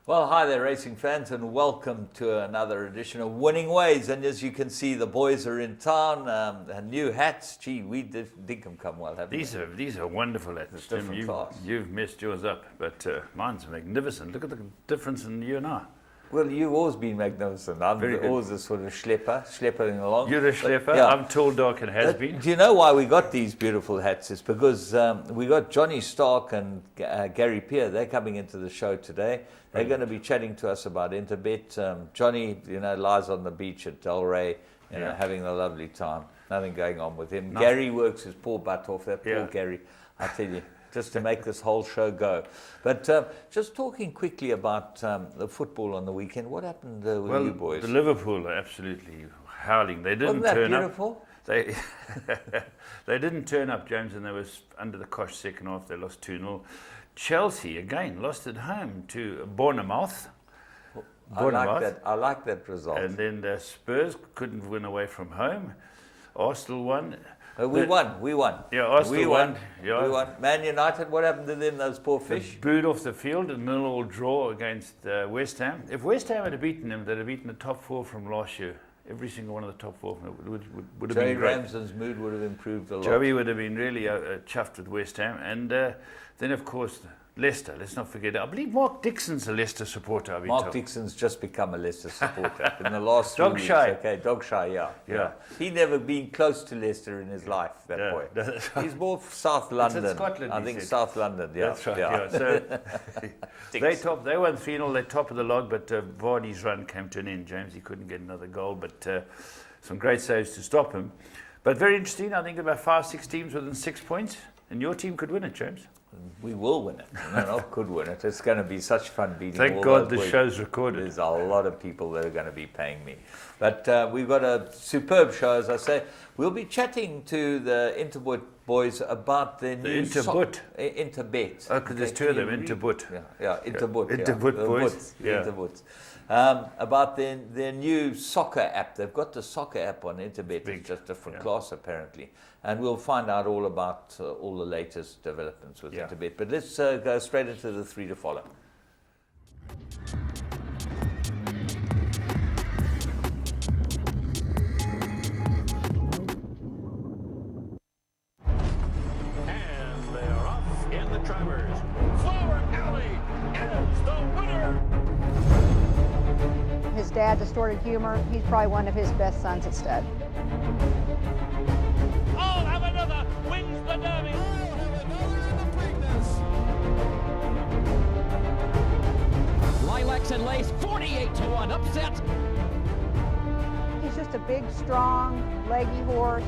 Well, hi there, racing fans, and welcome to another edition of Winning Ways. And as you can see, the boys are in town. New hats. Gee, we did them come well, haven't we? These are wonderful hats. Tim, you've messed yours up, but mine's magnificent. Look at the difference in you and I. Well, you've always been magnificent. I'm always a sort of schleppering along. You're a schlepper. Yeah. I'm tall, dark, and has been. Do you know why we got these beautiful hats? It's because we got Johnny Stark and Gary Peer. They're coming into the show today. They're going to be chatting to us about Interbet. Johnny, lies on the beach at Delray, having a lovely time. Nothing going on with him. Nothing. Gary works his poor butt off. That poor Gary, I tell you. Just to make this whole show go. But just talking quickly about the football on the weekend, what happened with you boys? The Liverpool are absolutely howling. They didn't Wasn't that turn beautiful? up. They didn't turn up, James, and they was under the cosh second half. They lost 2-0. Chelsea, again, lost at home to Bournemouth. I like that result. And then the Spurs couldn't win away from home. Arsenal won. We won. Yeah, Arsenal won. Yeah. We won. Man United, what happened to them, those poor fish? Booed off the field, a 0-0 draw against West Ham. If West Ham had beaten them, they'd have beaten the top four from last year. Every single one of the top four would have been great. Joey Ramsden's mood would have improved a lot. Joey would have been really chuffed with West Ham. And then, of course, Leicester. Let's not forget. I believe Mark Dixon's a Leicester supporter. Mark Dixon's just become a Leicester supporter in the last 3 Dog weeks. shy. Okay, dog shy, yeah. He never been close to Leicester in his life, that boy. He's more South London. It's in Scotland, I think South London, yeah. That's right, yeah. So they won 3-0, they're top of the log, but Vardy's run came to an end, James. He couldn't get another goal, but some great saves to stop him. But very interesting, I think about 5-6 teams within 6 points, and your team could win it, James. We will win it. No, could win it. It's going to be such fun beating Thank all God those the boys. show's recorded. There's a lot of people that are going to be paying me. But we've got a superb show, as I say. We'll be chatting to the Interbet boys about their new Interbet? Interbet. Oh, because there's two of them, Interbet. Yeah, Interbet. Interbet boys. Interbet. About their new soccer app. They've got the soccer app on Interbet. It's just a different class, apparently. And we'll find out all about all the latest developments with Interbet. But let's go straight into the 3 to follow. And they are off in the drivers. Flower Alley is the winner. His dad, distorted humor, he's probably one of his best sons at stud. I'll have another. Wins the Derby. I'll have another in the Preakness. Lilacs and Lace, 48-1 upset. He's just a big, strong, leggy horse.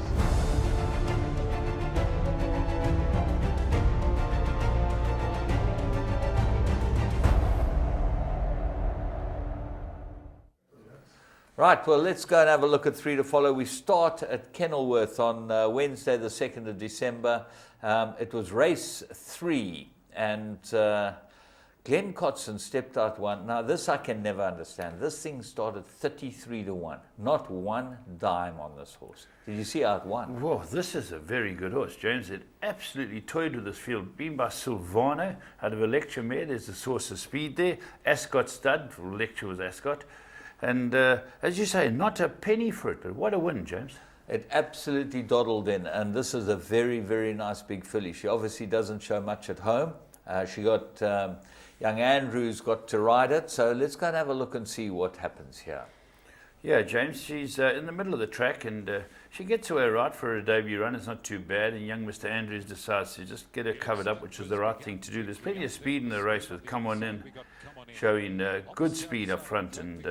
Right, well, let's go and have a look at 3 to follow. We start at Kenilworth on Wednesday, the 2nd of December. It was race 3, and Glenn Cotson stepped out one. Now, this I can never understand. This thing started 33-1. Not one dime on this horse. Did you see how it won? Whoa, this is a very good horse, James. It absolutely toyed with this field. Being by Silvano out of a lecture mare. There's the source of speed there. Ascot stud. Lecture was Ascot. And as you say, not a penny for it, but what a win, James. It absolutely dawdled in, and this is a very, very nice big filly. She obviously doesn't show much at home. She got, young Andrews got to ride it, so let's go and have a look and see what happens here. Yeah, James, she's in the middle of the track, and she gets away right for her debut run. It's not too bad, and young Mr. Andrews decides to just get her covered up, which was the right thing to do. There's plenty of speed in the race with Come On In, showing good speed up front, and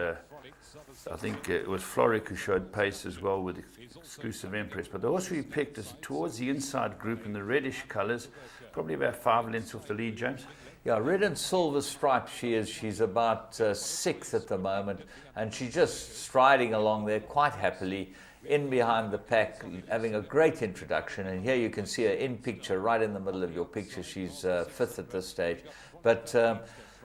I think it was Floric who showed pace as well with Exclusive Empress. But the horse we picked is towards the inside group in the reddish colours, probably about 5 lengths off the lead, James. Yeah, red and silver stripes she is. She's about 6th at the moment, and she's just striding along there quite happily, in behind the pack, having a great introduction. And here you can see her in picture, right in the middle of your picture. She's 5th at this stage. But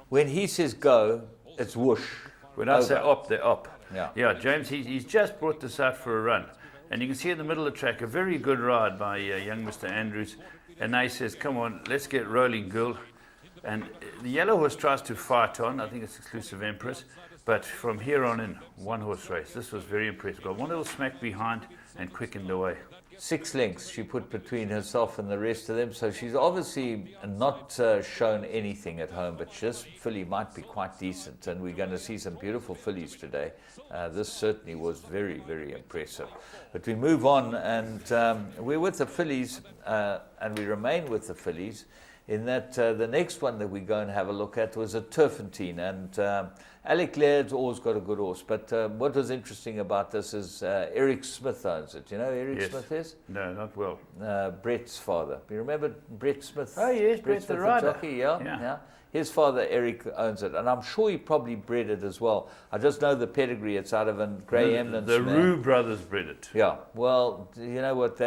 when he says go, it's whoosh. When I say up, they're up. Yeah, James, he's just brought this out for a run. And you can see in the middle of the track a very good ride by young Mr. Andrews. And he says, come on, let's get rolling, girl. And the yellow horse tries to fight on. I think it's Exclusive Empress. But from here on in, one horse race. This was very impressive. Got one little smack behind and quickened away. 6 lengths she put between herself and the rest of them, so she's obviously not shown anything at home, but this filly might be quite decent, and we're going to see some beautiful fillies today. This certainly was very, very impressive. But we move on, and we're with the fillies, and we remain with the fillies, in that the next one that we go and have a look at was a Turfentine, and Alec Laird's always got a good horse, but what was interesting about this is Eric Smith owns it. You know who Eric Smith is? No, not well. Brett's father. You remember Brett Smith? Oh yes, Brett the rider. Jockey, yeah. His father, Eric, owns it, and I'm sure he probably bred it as well. I just know the pedigree. It's out of a Grey Eminence. The Roux brothers bred it. Yeah, well, you know what,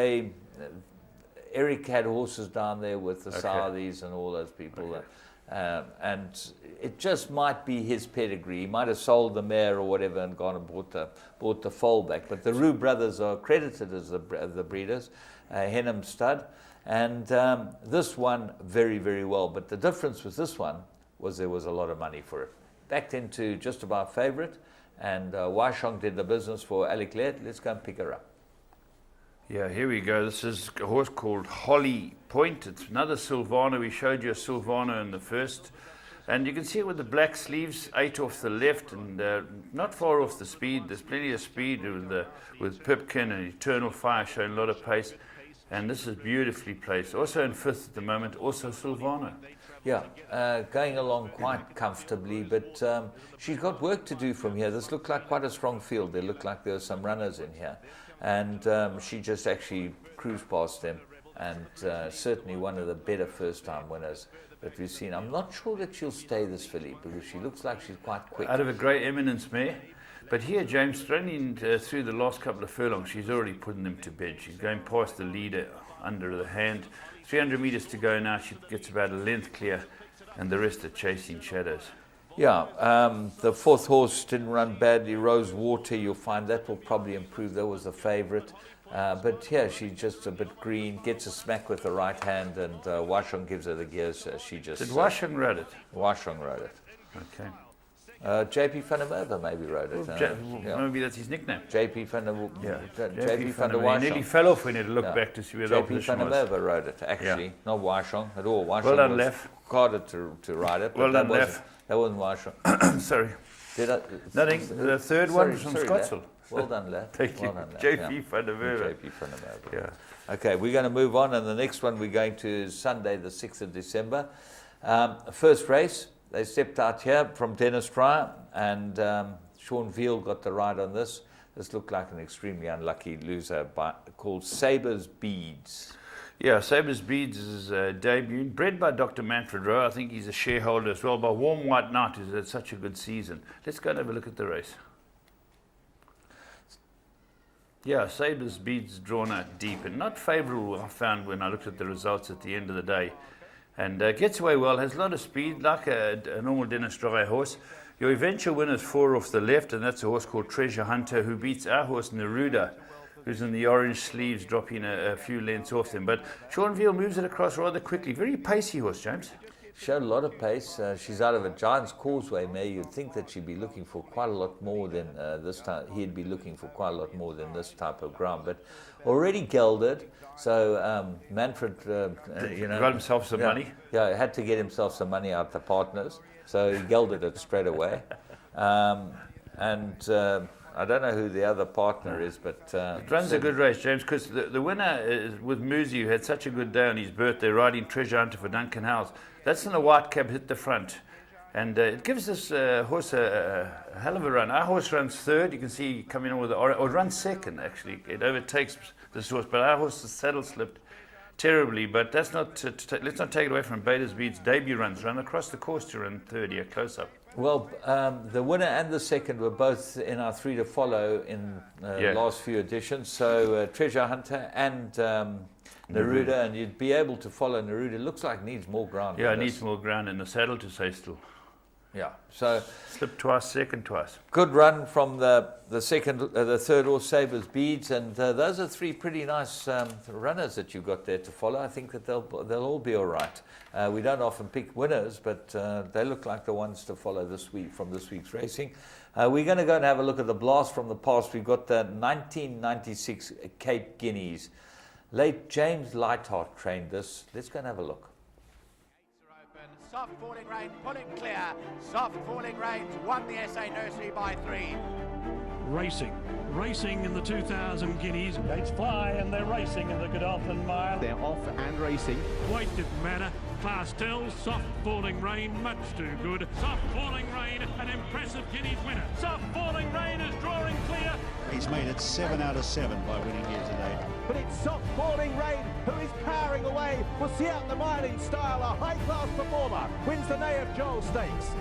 Eric had horses down there with the Saudis and all those people. And it just might be his pedigree. He might have sold the mare or whatever and gone and bought the foal back. But the Roux brothers are credited as the breeders, Henham stud. And this one very, very well. But the difference with this one was there was a lot of money for it. Backed into just about favourite. And Waishong did the business for Alec Laird. Let's go and pick her up. Yeah, here we go. This is a horse called Holly Point. It's another Silvano. We showed you a Silvano in the first. And you can see it with the black sleeves, 8 off the left and not far off the speed. There's plenty of speed with Pipkin and Eternal Fire showing a lot of pace. And this is beautifully placed. Also in 5th at the moment, also Silvano. Yeah, going along quite comfortably, but she's got work to do from here. This looked like quite a strong field. There looked like there were some runners in here. And she just actually cruised past them, and certainly one of the better first-time winners that we've seen. I'm not sure that she'll stay this filly, because she looks like she's quite quick. Out of a Grey Eminence mare. But here, James, running through the last couple of furlongs, she's already putting them to bed. She's going past the leader under the hand. 300 metres to go now. She gets about a length clear, and the rest are chasing shadows. Yeah, the 4th horse didn't run badly. Rose Water, you'll find that will probably improve. That was the favourite. But yeah, she's just a bit green, gets a smack with the right hand, and Waishong gives her the gears. She just. Did Waishong ride it? Waishong rode it. Okay. JP van der Merwe maybe rode it. Maybe that's his nickname. JP van der JP van der Waishong. He nearly fell off when he looked back to see where the opposition was. JP van der Merwe rode it, actually. Not Waishong at all. Waishong well done, was Lef. guarded to ride it. But well done, Lef. That wasn't Waishong. Sorry. Nothing. The third one was from Scottsville. Well done, lad. Thank you. Well done, lad. JP van der Merwe. JP van der Merwe. Yeah. Okay, we're going to move on, and the next one we're going to is Sunday, the 6th of December. First race, they stepped out here from Dennis Fryer, and Sean Veal got the ride on this. This looked like an extremely unlucky loser called Saber's Beads. Yeah, Saber's Beads is debut, bred by Dr. Manfred Rowe. I think he's a shareholder as well, by Warm White Knight, who's had such a good season. Let's go and have a look at the race. Yeah, Saber's Beads drawn out deep, and not favourable, I found, when I looked at the results at the end of the day. And gets away well, has a lot of speed, like a normal Dennis Dry horse. Your eventual winner is 4 off the left, and that's a horse called Treasure Hunter, who beats our horse Neruda, who's in the orange sleeves, dropping a few lengths off them. But Sean Veal moves it across rather quickly. Very pacey horse, James. Showed a lot of pace. She's out of a Giant's Causeway mare. You'd think that she'd be looking for quite a lot more than this time. He'd be looking for quite a lot more than this type of ground. But already gelded. So Manfred, got himself some money. Yeah, had to get himself some money out the partners. So he gelded it straight away. I don't know who the other partner is, but... it runs a good race, James, because the winner is with Muzi, who had such a good day on his birthday, riding Treasure Hunter for Duncan Howes. That's in the white cab, hit the front. And it gives this horse a hell of a run. Our horse runs 3rd. You can see coming on with the orange. Or runs 2nd, actually. It overtakes this horse. But our horse's saddle slipped terribly. But that's not let's not take it away from Beta's Beads' debut runs. Run across the course to run 3rd here, close up. Well, the winner and the second were both in our 3 to follow in last few editions. So Treasure Hunter and Neruda, and you'd be able to follow Neruda. Looks like needs more ground. Yeah, it needs more ground in the saddle to stay still. Yeah, so Slipped twice, second twice. good run from the third horse, Sabres Beads, and those are three pretty nice runners that you've got there to follow. I think that they'll all be all right. We don't often pick winners, but they look like the ones to follow this week from this week's racing. We're going to go and have a look at the blast from the past. We've got the 1996 Cape Guineas. Late James Lightheart trained this. Let's go and have a look. Soft falling rain, pulling clear. Soft falling rains won the SA Nursery by 3. Racing in the 2000 Guineas. Gates fly and they're racing in the Godolphin Mile. They're off and racing. Weight didn't matter. Class tells, soft falling rain, much too good. Soft falling rain, an impressive Guineas winner. Soft falling rain is drawing clear. He's made it 7 out of 7 by winning here today. But it's soft falling rain who is powering away. We'll see out the mile in style. A high-class performer wins the Nay of Joel Stakes.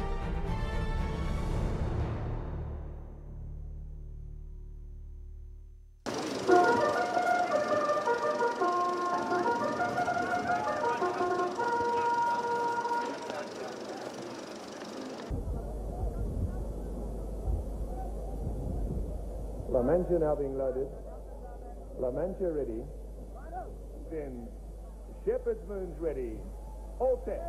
La Mancha now being loaded. La Mancha ready. Then Shepherd's Moon's ready. All set.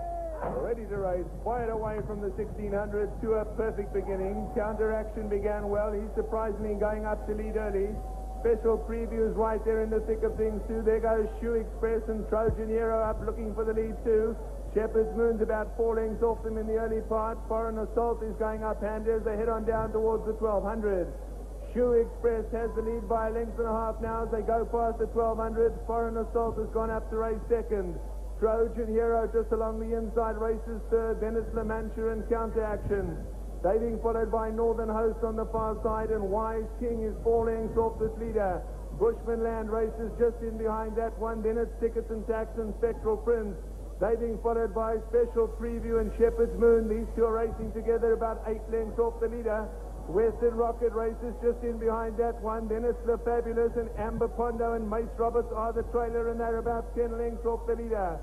Ready to race. Fired away from the 1600 to a perfect beginning. Counter action began well. He's surprisingly going up to lead early. Special previews right there in the thick of things too. There goes Shoe Express and Trojan Hero up looking for the lead too. Shepherd's Moon's about 4 lengths off them in the early part. Foreign Assault is going up-hand as they head on down towards the 1200. Shoe Express has the lead by a length and a half now as they go past the 1200. Foreign Assault has gone up to race second. Trojan Hero just along the inside races third. Then it's La Mancha and Counter Action. They being followed by Northern Host on the far side, and Wise King is 4 lengths off this leader. Bushman Land races just in behind that one. Then it's Tickets and Tax and Spectral Prince. They being followed by Special Preview and Shepherd's Moon. These two are racing together about 8 lengths off the leader. Western Rocket races just in behind that one. Then it's The Fabulous and Amber Pondo and Mace Roberts are the trailer, and they're about 10 lengths off the leader.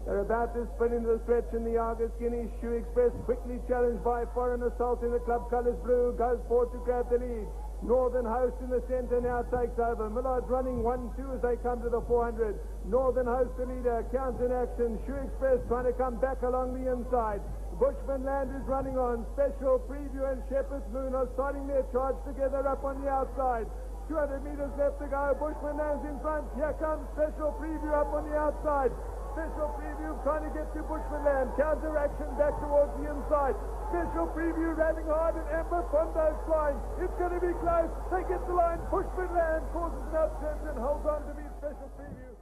They're about to spin into the stretch in the Argus Guineas. Shoe Express quickly challenged by Foreign Assault in the club colours blue. Goes forward to grab the lead. Northern Host in the centre now takes over. Millard's running 1-2 as they come to the 400. Northern Host the leader. Counter in action. Shoe Express trying to come back along the inside. Bushman Land is running on. Special Preview and Shepherd's Moon are starting their charge together up on the outside. 200 metres left to go. Bushman Land's in front. Here comes Special Preview up on the outside. Special Preview trying to get to Bushman Land. Counter action back towards the inside. Special Preview rallying hard and Amber Pondo's flying. It's going to be close. They get the line. Bushman Land causes an upset and holds on to beat Special Preview.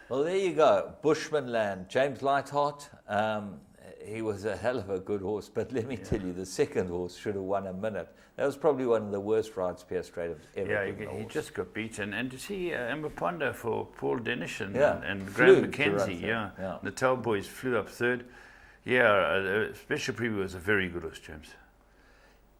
Well, there you go, Bushman Land. James Lightheart, he was a hell of a good horse, but let me tell you, the second horse should have won a minute. That was probably one of the worst rides Pierre Straight have ever Yeah, he just got beaten. And to see Amber Pondo for Paul Denish and Flew Graham to run McKenzie, third. the Tell Boys flew up third. Yeah, Special Preview was a very good horse, James.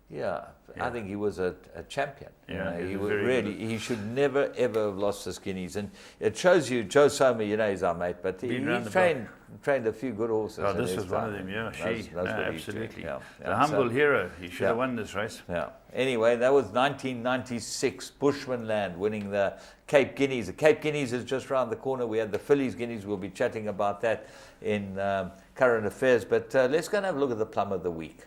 Yeah, I think he was a champion. Yeah, he was really. He should never ever have lost his Guineas, and it shows you. Joe Sommer, he's our mate, but he's trained a few good horses. Oh, this was one of them. Yeah, absolutely. Yeah. The humble hero. He should have won this race. Yeah. Anyway, that was 1996. Bushman Land winning the Cape Guineas. The Cape Guineas is just around the corner. We had the Phillies Guineas. We'll be chatting about that in current affairs. But let's go and have a look at the plum of the week.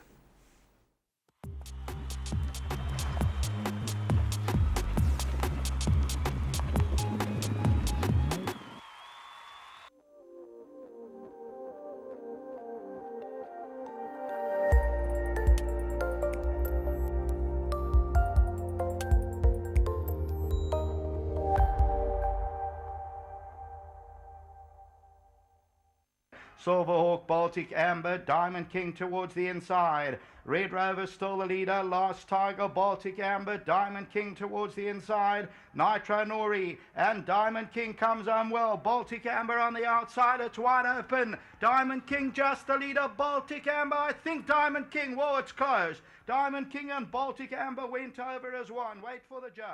Silverhawk, Baltic Amber, Diamond King towards the inside. Red Rover still the leader. Last Tiger, Baltic Amber, Diamond King towards the inside. Nitro Nori and Diamond King comes on well. Baltic Amber on the outside. It's wide open. Diamond King just the leader. Baltic Amber, I think Diamond King. Whoa, it's close. Diamond King and Baltic Amber went over as one. Wait for the judge.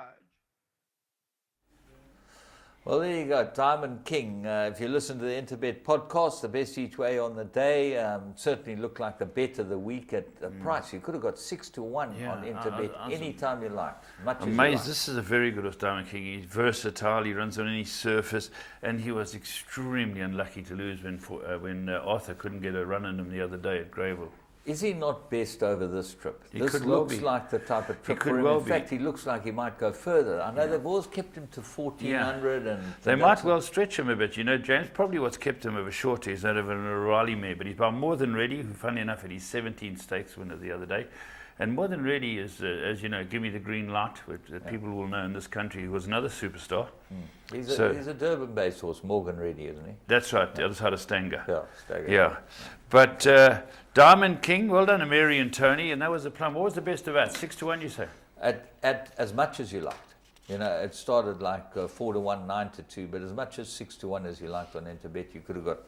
Well, there you go, Diamond King. If you listen to the Interbet podcast, the best each way on the day, certainly looked like the bet of the week at a price. You could have got 6-1 on Interbet anytime you liked. Amazed. This is a very good horse, Diamond King. He's versatile. He runs on any surface, and he was extremely unlucky to lose when Arthur couldn't get a run on him the other day at Greyville. Is he not best over this trip? This looks like the type of trip for him. In fact, he looks like he might go further. I know they've always kept him to 1400. And they might well stretch him a bit. You know, James, probably what's kept him over shorter is that of an O'Reilly mare. But he's by More Than Ready, who, funny enough, had his 17 stakes winner the other day. And More Than Ready is, as you know, Give Me the Green Light, which people will know in this country, who was another superstar. He's a Durban-based horse, Morgan Ready, isn't he? That's right, the other side of Stanger. Yeah, Stanger. Yeah. But Diamond King, well done to Mary and Tony, and that was the plum. What was the best of that? 6-1, you say? At as much as you liked. You know, it started like 4-1, 9-2, but as much as 6-1 as you liked on Interbet, you could have got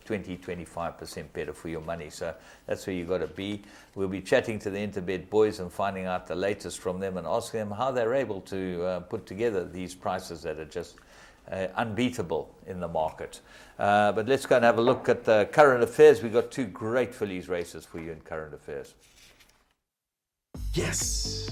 20-25% better for your money. So that's where you got to be. We'll be chatting to the Interbet boys and finding out the latest from them and asking them how they're able to put together these prices that are just unbeatable in the market. But let's go and have a look at the current affairs. We've got two great fillies races for you in current affairs. Yes!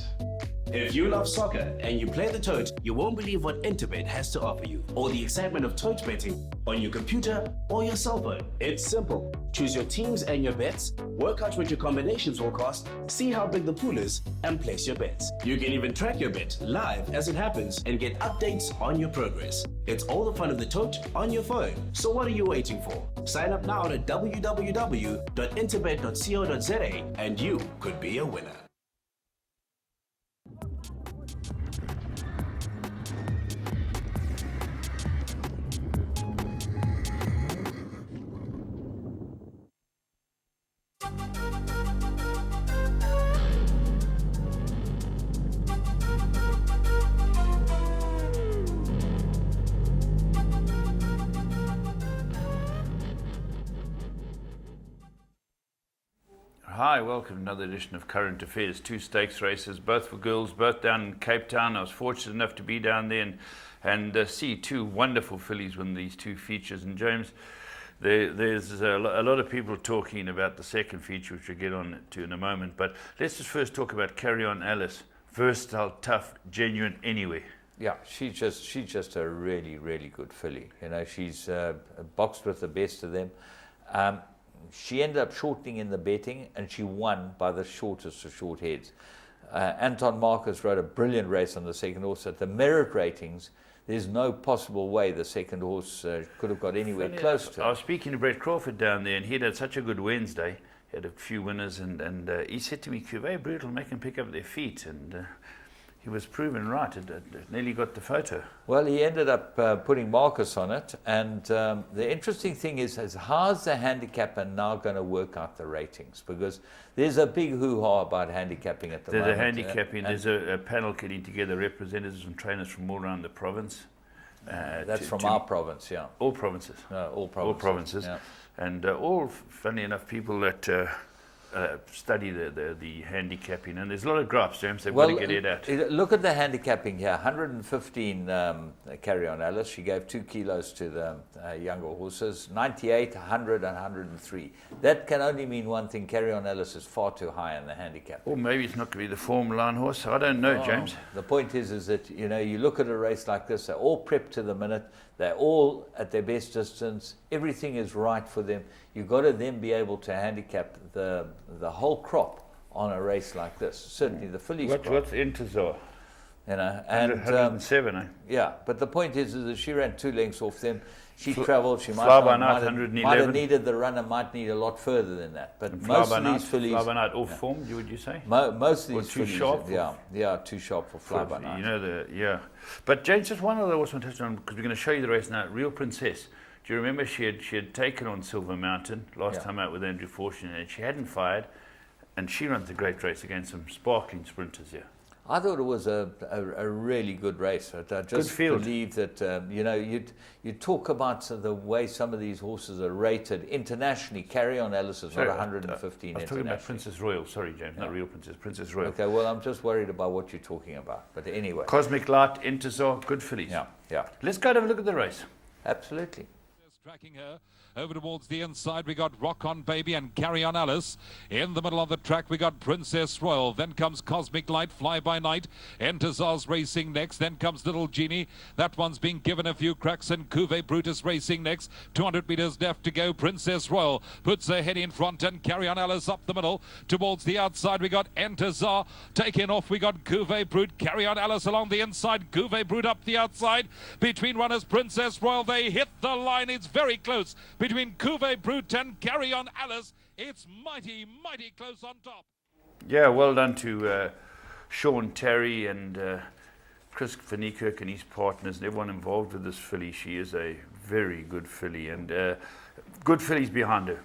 If you love soccer and you play the tote, you won't believe what Interbet has to offer you, or the excitement of tote betting on your computer or your cell phone. It's simple. Choose your teams and your bets, work out what your combinations will cost, see how big the pool is, and place your bets. You can even track your bet live as it happens and get updates on your progress. It's all the fun of the tote on your phone. So what are you waiting for? Sign up now at www.interbet.co.za and you could be a winner. Hi, welcome to another edition of Current Affairs. Two stakes races, both for girls, both down in Cape Town. I was fortunate enough to be down there and see two wonderful fillies win these two features. And James, there's a lot of people talking about the second feature, which we'll get on to in a moment. But let's just first talk about Carry On Alice. Versatile, tough, genuine anyway. Yeah, she's just a really, really good filly. You know, she's boxed with the best of them. She ended up shortening in the betting, and she won by the shortest of short heads. Anton Marcus rode a brilliant race on the second horse. At the merit ratings, there's no possible way the second horse could have got anywhere close to it. I was speaking to Brett Crawford down there, and he had such a good Wednesday. He had a few winners, and he said to me, "Cuvée brutal, make them pick up their feet." And he was proven right. It nearly got the photo. Well, he ended up putting Marcus on it. And the interesting thing is how's the handicapper now going to work out the ratings? Because there's a big hoo-ha about handicapping at the moment. There's a handicapping. There's a panel getting together representatives and trainers from all around the province. That's from our province, yeah. All provinces. No, all provinces. All provinces. Yeah. And all, funny enough, people that study the handicapping, and there's a lot of graphs, James. They've got to get it out. Look at the handicapping here. 115 Carry On Alice. She gave 2 kilos to the younger horses. 98, 100, and 103. That can only mean one thing. Carry On Alice is far too high in the handicap. Or maybe it's not going to be the form line horse. I don't know, James. The point is that you look at a race like this. They're all prepped to the minute. They're all at their best distance. Everything is right for them. You've got to then be able to handicap the whole crop on a race like this. Certainly the fillies crop. What's Intezor? And 107, Yeah, but the point is that she ran 2 lengths off them. She travelled. She might have needed the runner. Might need a lot further than that. But most of these fillies, Fly by Night off form. Would you say? Most of these too fillies, sharp. Too sharp for Fly by Night. You know But James, just one other I also want to touch on, because we're going to show you the race now. Real Princess. Do you remember she had taken on Silver Mountain last time out with Andrew Fortune, and she hadn't fired, and she runs a great race against some sparkling sprinters here. I thought it was a really good race. I just believe that, you know, you talk about the way some of these horses are rated internationally. Carry On Alice is not 115 I was talking about Princess Royal. Sorry, James, not Real Princess. Princess Royal. Okay, well, I'm just worried about what you're talking about. But anyway. Cosmic Light, Intezar, good fillies. Yeah. Let's go and have a look at the race. Absolutely. Tracking her over towards the inside, we got Rock On Baby and Carry On Alice. In the middle of the track, we got Princess Royal. Then comes Cosmic Light, Fly By Night. Entezar's racing next. Then comes Little Genie. That one's been given a few cracks. And Cuvée Brutus racing next. 200 metres left to go. Princess Royal puts her head in front and Carry On Alice up the middle. Towards the outside, we got Entezar. Taking off, we got Cuvée Brut. Carry On Alice along the inside. Cuvée Brut up the outside. Between runners, Princess Royal. They hit the line. It's very close between Cuvée Brut and Carry On Alice. It's mighty, mighty close on top. Yeah, well done to Sean Terry and Chris Van Niekerk and his partners and everyone involved with this filly. She is a very good filly and good fillies behind her.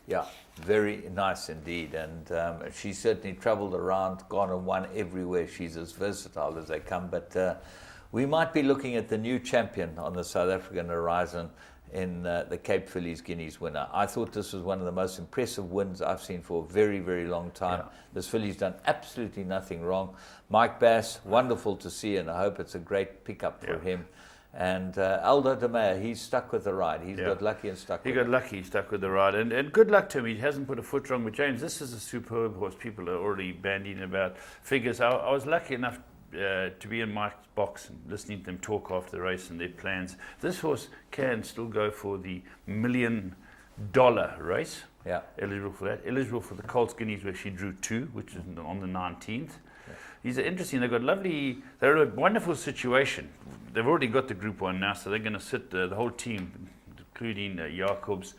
Yeah, very nice indeed. And she certainly travelled around, gone and won everywhere. She's as versatile as they come. But we might be looking at the new champion on the South African horizon in the Cape Fillies Guineas winner. I thought this was one of the most impressive wins I've seen for a very, very long time. Yeah. This filly's done absolutely nothing wrong. Mike Bass, wonderful to see, and I hope it's a great pickup for him. And Aldo de Meyer, he's stuck with the ride. He's got lucky and stuck with it. He got lucky, stuck with the ride. And good luck to him. He hasn't put a foot wrong with James. This is a superb horse. People are already bandying about figures. I was lucky enough to be in Mike's box and listening to them talk after the race and their plans. This horse can still go for the $1 million race. Yeah. Eligible for that. Eligible for the Colts Guineas where she drew 2, which is on the 19th. Yeah. These are interesting. They've got they're in a wonderful situation. They've already got the Group 1 now, so they're going to sit the whole team, including Jacobs,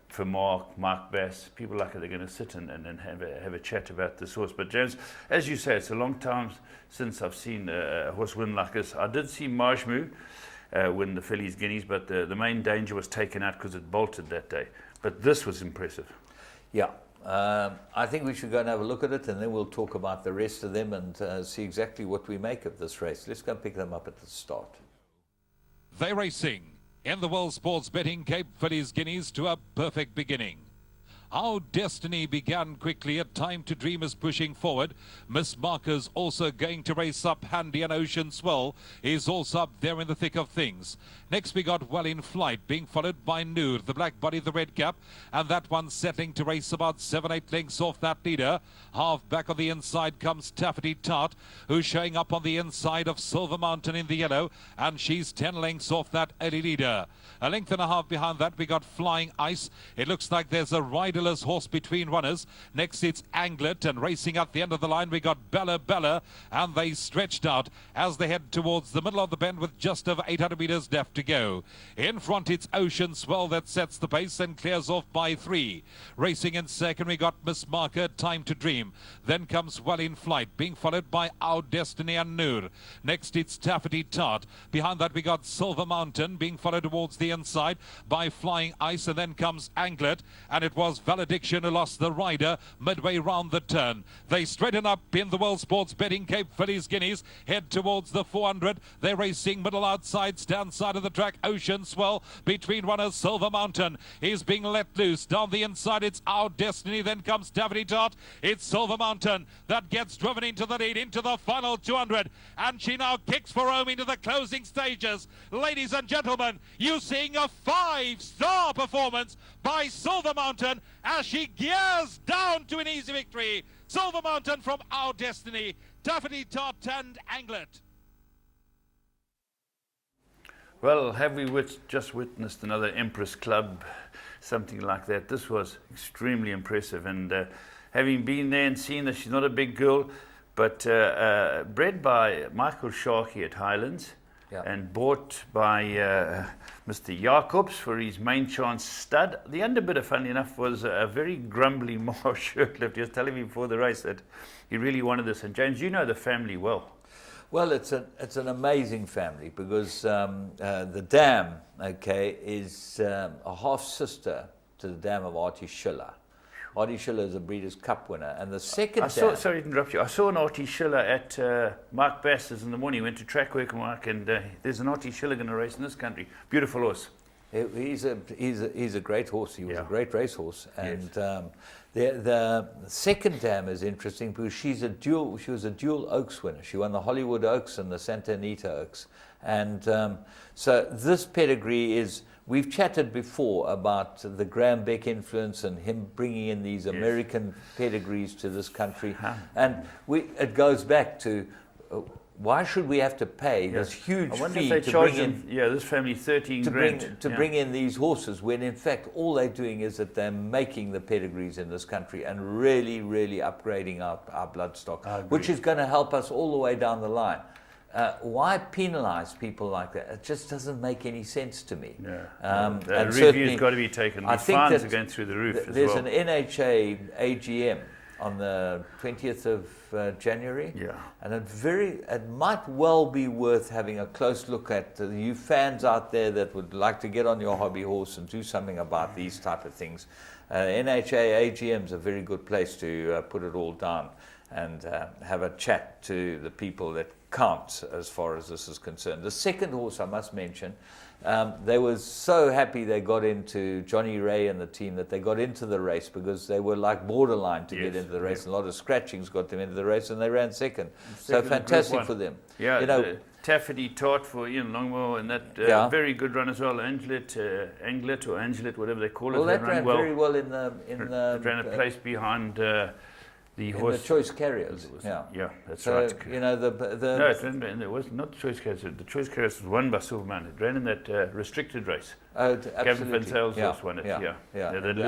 for Mark Bass, people like it, they're going to sit and have a chat about this horse. But James, as you say, it's a long time since I've seen a horse win like this. I did see Majmu win the Fillies Guineas, but the main danger was taken out because it bolted that day. But this was impressive. Yeah. I think we should go and have a look at it, and then we'll talk about the rest of them and see exactly what we make of this race. Let's go and pick them up at the start. They're racing in the World Sports Betting Cape Fillies Guineas to a perfect beginning. Our Destiny began quickly. A Time to Dream is pushing forward. Miss Marker's also going to race up handy, and Ocean Swell is also up there in the thick of things. Next we got Well in Flight, being followed by Noor, the black body, the red cap, and that one settling to race about 7-8 lengths off that leader. Half back on the inside comes Taffety Tart, who's showing up on the inside of Silver Mountain in the yellow, and she's 10 lengths off that early leader. A length and a half behind that we got Flying Ice. It looks like there's a riderless horse between runners. Next it's Anglet, and racing at the end of the line we got Bella, and they stretched out as they head towards the middle of the bend with just over 800 metres left to go. In front it's Ocean Swell that sets the pace and clears off by 3. Racing in second we got Miss Marker, Time to Dream. Then comes Well in Flight, being followed by Our Destiny and Noor. Next it's Taffety Tart. Behind that we got Silver Mountain, being followed towards the inside by Flying Ice, and then comes Anglet, and it was Valediction who lost the rider midway round the turn. They straighten up in the World Sports Betting Cape Fillies Guineas, head towards the 400. They're racing middle outside, stand side of the track. Ocean Swell between runners. Silver Mountain is being let loose. Down the inside it's Our Destiny, then comes Taffety Tart. It's Silver Mountain that gets driven into the lead, into the final 200, and she now kicks for home into the closing stages. Ladies and gentlemen, you seeing a 5-star performance by Silver Mountain as she gears down to an easy victory. Silver Mountain from Our Destiny, Taffety Tart and Anglet. Well, have we just witnessed another Empress Club, something like that? This was extremely impressive, and having been there and seen that she's not a big girl, but bred by Michael Sharkey at Highlands, and bought by Mr. Jacobs for his main chance stud. The underbidder, funnily enough, was a very grumbly Marsh Shirtlift. He was telling me before the race that he really wanted this. And James, you know the family well. Well, it's an amazing family because the dam, is a half sister to the dam of Artie Schiller. Artie Schiller is a Breeders' Cup winner. And the second sorry to interrupt you. I saw an Artie Schiller at Mark Bass's in the morning. He went to track work, Mark, and there's an Artie Schiller going to race in this country. Beautiful horse. He's a great horse. He was a great racehorse. And Yes. the second dam is interesting because she was a dual Oaks winner. She won the Hollywood Oaks and the Santa Anita Oaks. And so this pedigree is, we've chatted before about the Graham Beck influence and him bringing in these American pedigrees to this country. And it goes back to why should we have to pay this huge fee to bring in? This family 13 grand to bring in these horses, when in fact all they're doing is that they're making the pedigrees in this country and really, really upgrading our blood stock, which is going to help us all the way down the line. Why penalise people like that? It just doesn't make any sense to me. And review's got to be taken. The fines are going through the roof as well. There's an NHA AGM on the 20th of January. And it might well be worth having a close look at you fans out there that would like to get on your hobby horse and do something about these type of things. NHA AGM is a very good place to put it all down and have a chat to the people that count as far as this is concerned. The second horse I must mention, they were so happy they got into Johnny Ray and the team, that they got into the race because they were like borderline to get into the race. A lot of scratchings got them into the race and they ran second. So fantastic for them. Yeah, Taffety Tart for Ian Longmore, and that very good run as well. Anglet, whatever they call it. Well, that ran very well in the ran a place behind the horse. The Choice Carriers. That's right. You know it was not the Choice Carriers. The Choice Carriers was won by Silverman. It ran in that restricted race. Gavin Van Sales horse won it. I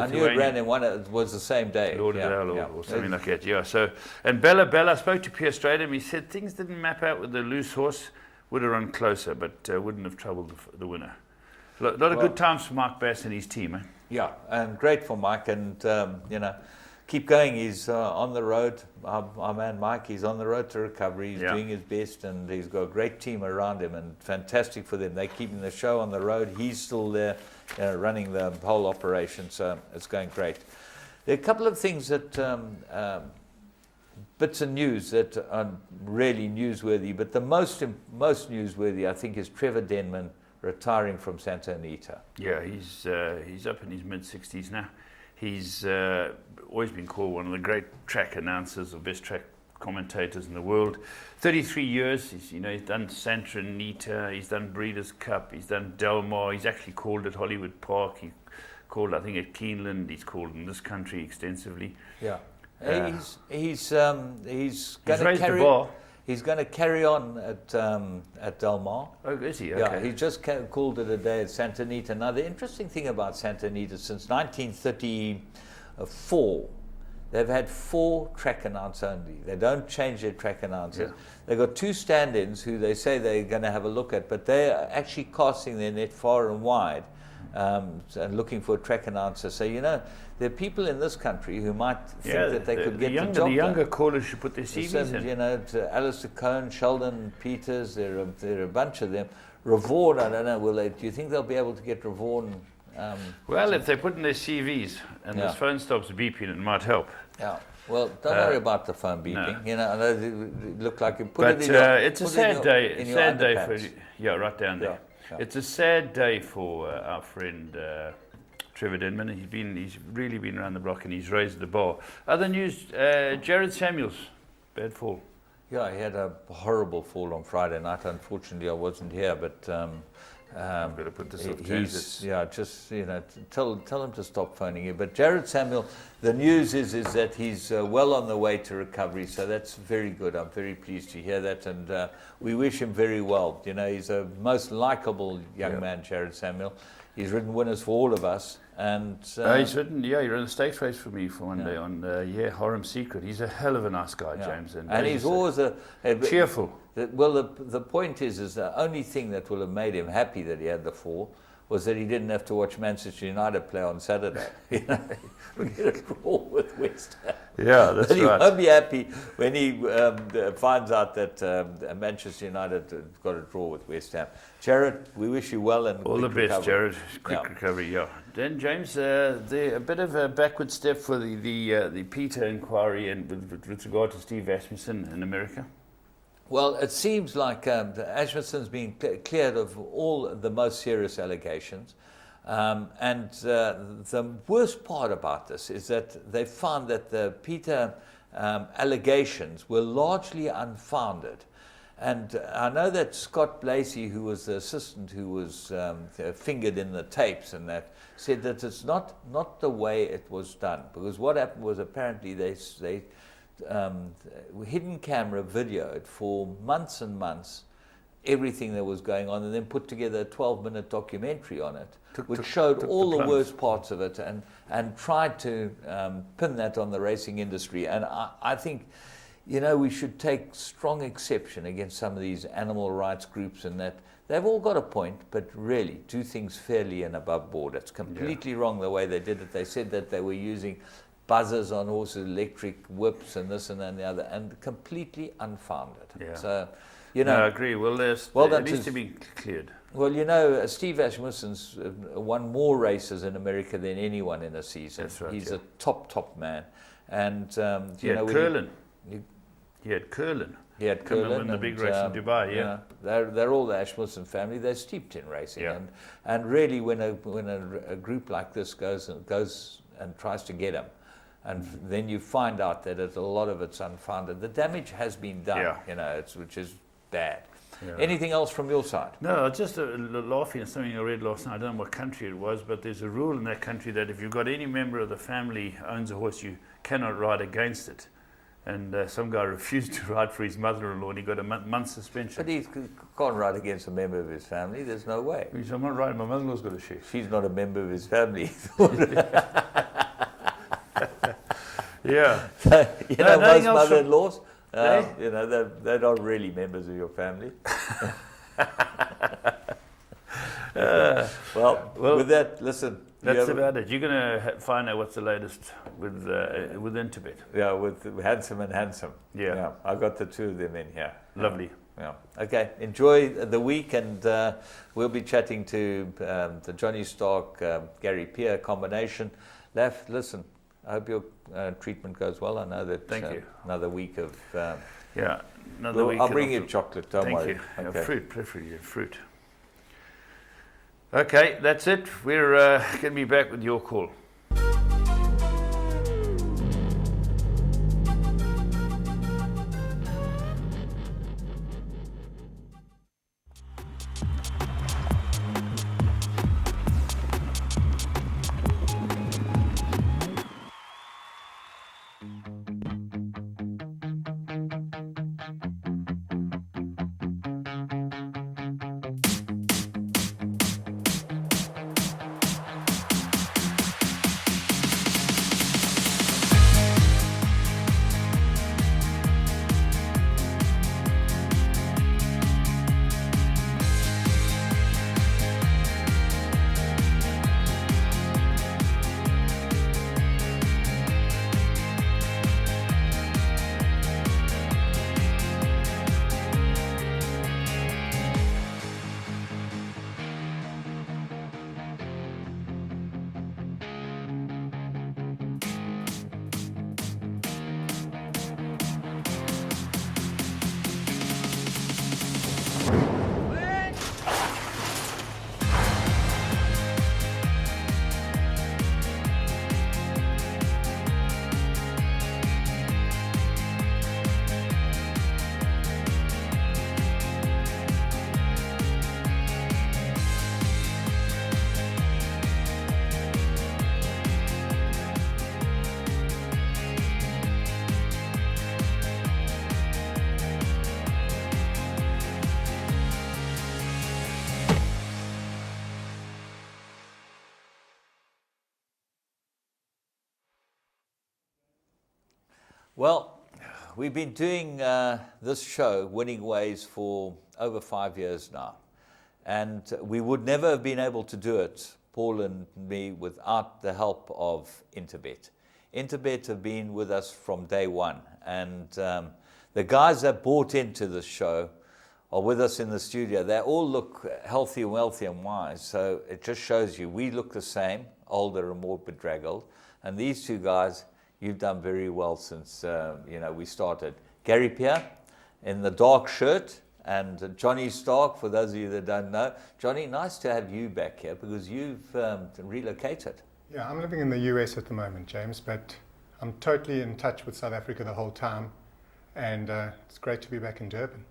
knew it ran in one. It was the same day. Lauderdale or something like that. So, and Bella spoke to Pierre Stradham. He said things didn't map out with the loose horse. Would have run closer, but wouldn't have troubled the winner. A lot of good times for Mark Bass and his team. Yeah, and great for Mike, and keep going. He's on the road. Our man Mike, he's on the road to recovery. He's doing his best, and he's got a great team around him, and fantastic for them. They're keeping the show on the road. He's still there, running the whole operation, so it's going great. There are a couple of things that bits of news that are really newsworthy, but the most newsworthy, I think, is Trevor Denman retiring from Santa Anita. Yeah, he's up in his mid-60s now. He's always been called one of the great track announcers or best track commentators in the world. 33 years, he's done Santa Anita, he's done Breeders' Cup, he's done Del Mar, he's actually called at Hollywood Park, he called, I think, at Keeneland, he's called in this country extensively. Yeah. He's going to carry on at Del Mar. Oh, is he? Okay. Yeah, he just called it a day at Santa Anita. Now, the interesting thing about Santa Anita, since 1934, they've had 4 track announcers only. They don't change their track announcer. Yeah. They've got 2 stand-ins who they say they're going to have a look at, but they're actually casting their net far and wide and looking for a track announcer. So, there are people in this country who might think that they could get the job done. The younger callers should put their CVs in. To Alistair Cohn, Sheldon Peters, there are a bunch of them. Ravorn, I don't know, do you think they'll be able to get Ravorn? Well, if they put in their CVs and the phone stops beeping, it might help. Yeah. Well, don't worry about the phone beeping. No. I know it looked like you put it in it's a sad day. It's a sad day for right down there. Yeah. It's a sad day for our friend Trevor Denman. He's really been around the block and he's raised the bar. Other news: Jared Samuels, bad fall. Yeah, he had a horrible fall on Friday night. Unfortunately, I wasn't here, but I'm going to put this off. Tell him to stop phoning you. But Jared Samuel, the news is that he's well on the way to recovery, so that's very good. I'm very pleased to hear that, and we wish him very well. He's a most likable young man, Jared Samuel. He's ridden winners for all of us, and he's ridden. Yeah, he ran a stakes race for me for one day on Horham Secret. He's a hell of a nice guy, James, and he's always cheerful. The point is the only thing that will have made him happy that he had the fall was that he didn't have to watch Manchester United play on Saturday. You know, we get a draw with West Ham. Yeah, that's but he right. won't be happy when he finds out that Manchester United got a draw with West Ham. Jared, we wish you well and all the best, recovery. Jared. Quick recovery, yeah. Then James, a bit of a backward step for the Peter inquiry and with regard to Steve Asmussen in America. Well, it seems like Asmussen's been cleared of all the most serious allegations. And the worst part about this is that they found that the Peter allegations were largely unfounded. And I know that Scott Blasey, who was the assistant who was fingered in the tapes and that, said that it's not the way it was done. Because what happened was apparently they hidden camera videoed for months and months everything that was going on and then put together a 12-minute documentary on it, which showed all the worst parts of it and tried to pin that on the racing industry. And I think, you know, we should take strong exception against some of these animal rights groups and that. They've all got a point, but really do things fairly and above board. It's completely wrong the way they did it. They said that they were using buzzers on horses, electric whips and this and that and the other, and completely unfounded. Yeah. So, you know. No, I agree. Well, it needs to be cleared. Well, you know, Steve Asmussen's won more races in America than anyone in a season. That's right. He's a top man. And, he had Curlin. He had Curlin. He had Curlin. In the big race in Dubai, yeah. They're all the Asmussen family. They're steeped in racing. Yeah. And really, when a group like this goes and tries to get him, and then you find out that a lot of it's unfounded. The damage has been done, you know, which is bad. Yeah. Anything else from your side? No, just laughing at something I read last night. I don't know what country it was, but there's a rule in that country that if you've got any member of the family owns a horse, you cannot ride against it. And some guy refused to ride for his mother-in-law, and he got a month's suspension. But he can't ride against a member of his family. There's no way. He said, I'm not riding. My mother-in-law's got a sheep. She's not a member of his family. Yeah. You know, most mother-in-laws, you know, they're not really members of your family. Well, with that, listen. That's about it. You're going to find out what's the latest with Intibet. Yeah, with Handsome and Handsome. Yeah. I got the two of them in here. Lovely. Yeah. Okay. Enjoy the week, and we'll be chatting to the Johnny Stark, Gary Peer combination. Listen, I hope your treatment goes well. I know that. Thank you. Another week of. Another week. I'll bring you chocolate. Don't worry. Thank you. Okay. Fruit, preferably fruit. Okay, that's it. We're going to be back with your call. Well, we've been doing this show, Winning Ways, for over 5 years now. And we would never have been able to do it, Paul and me, without the help of Interbet. Interbet have been with us from day one. And the guys that bought into the show are with us in the studio. They all look healthy and wealthy and wise. So it just shows you we look the same, older and more bedraggled. And these two guys, you've done very well since we started. Gary Pierre in the dark shirt, and Johnny Stark, for those of you that don't know. Johnny, nice to have you back here because you've relocated. Yeah, I'm living in the US at the moment, James, but I'm totally in touch with South Africa the whole time, and it's great to be back in Durban.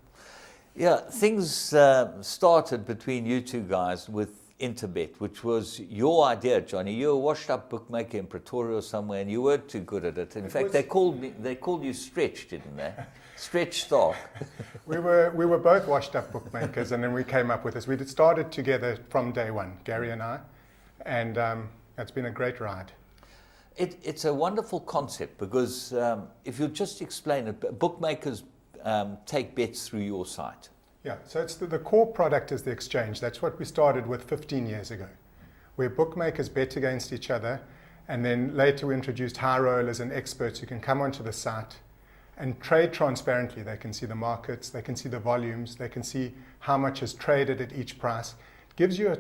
Yeah, things started between you two guys with Interbet, which was your idea, Johnny. You were a washed-up bookmaker in Pretoria or somewhere, and you weren't too good at it. In fact, they called you Stretch, didn't they? Stretch Stark. We were both washed-up bookmakers, and then we came up with this. We started together from day one, Gary and I, and it's been a great ride. It's a wonderful concept because if you just explain it, bookmakers take bets through your site. Yeah, so it's the core product is the exchange. That's what we started with 15 years ago, where bookmakers bet against each other, and then later we introduced high rollers and experts who can come onto the site and trade transparently. They can see the markets, they can see the volumes, they can see how much is traded at each price. It gives you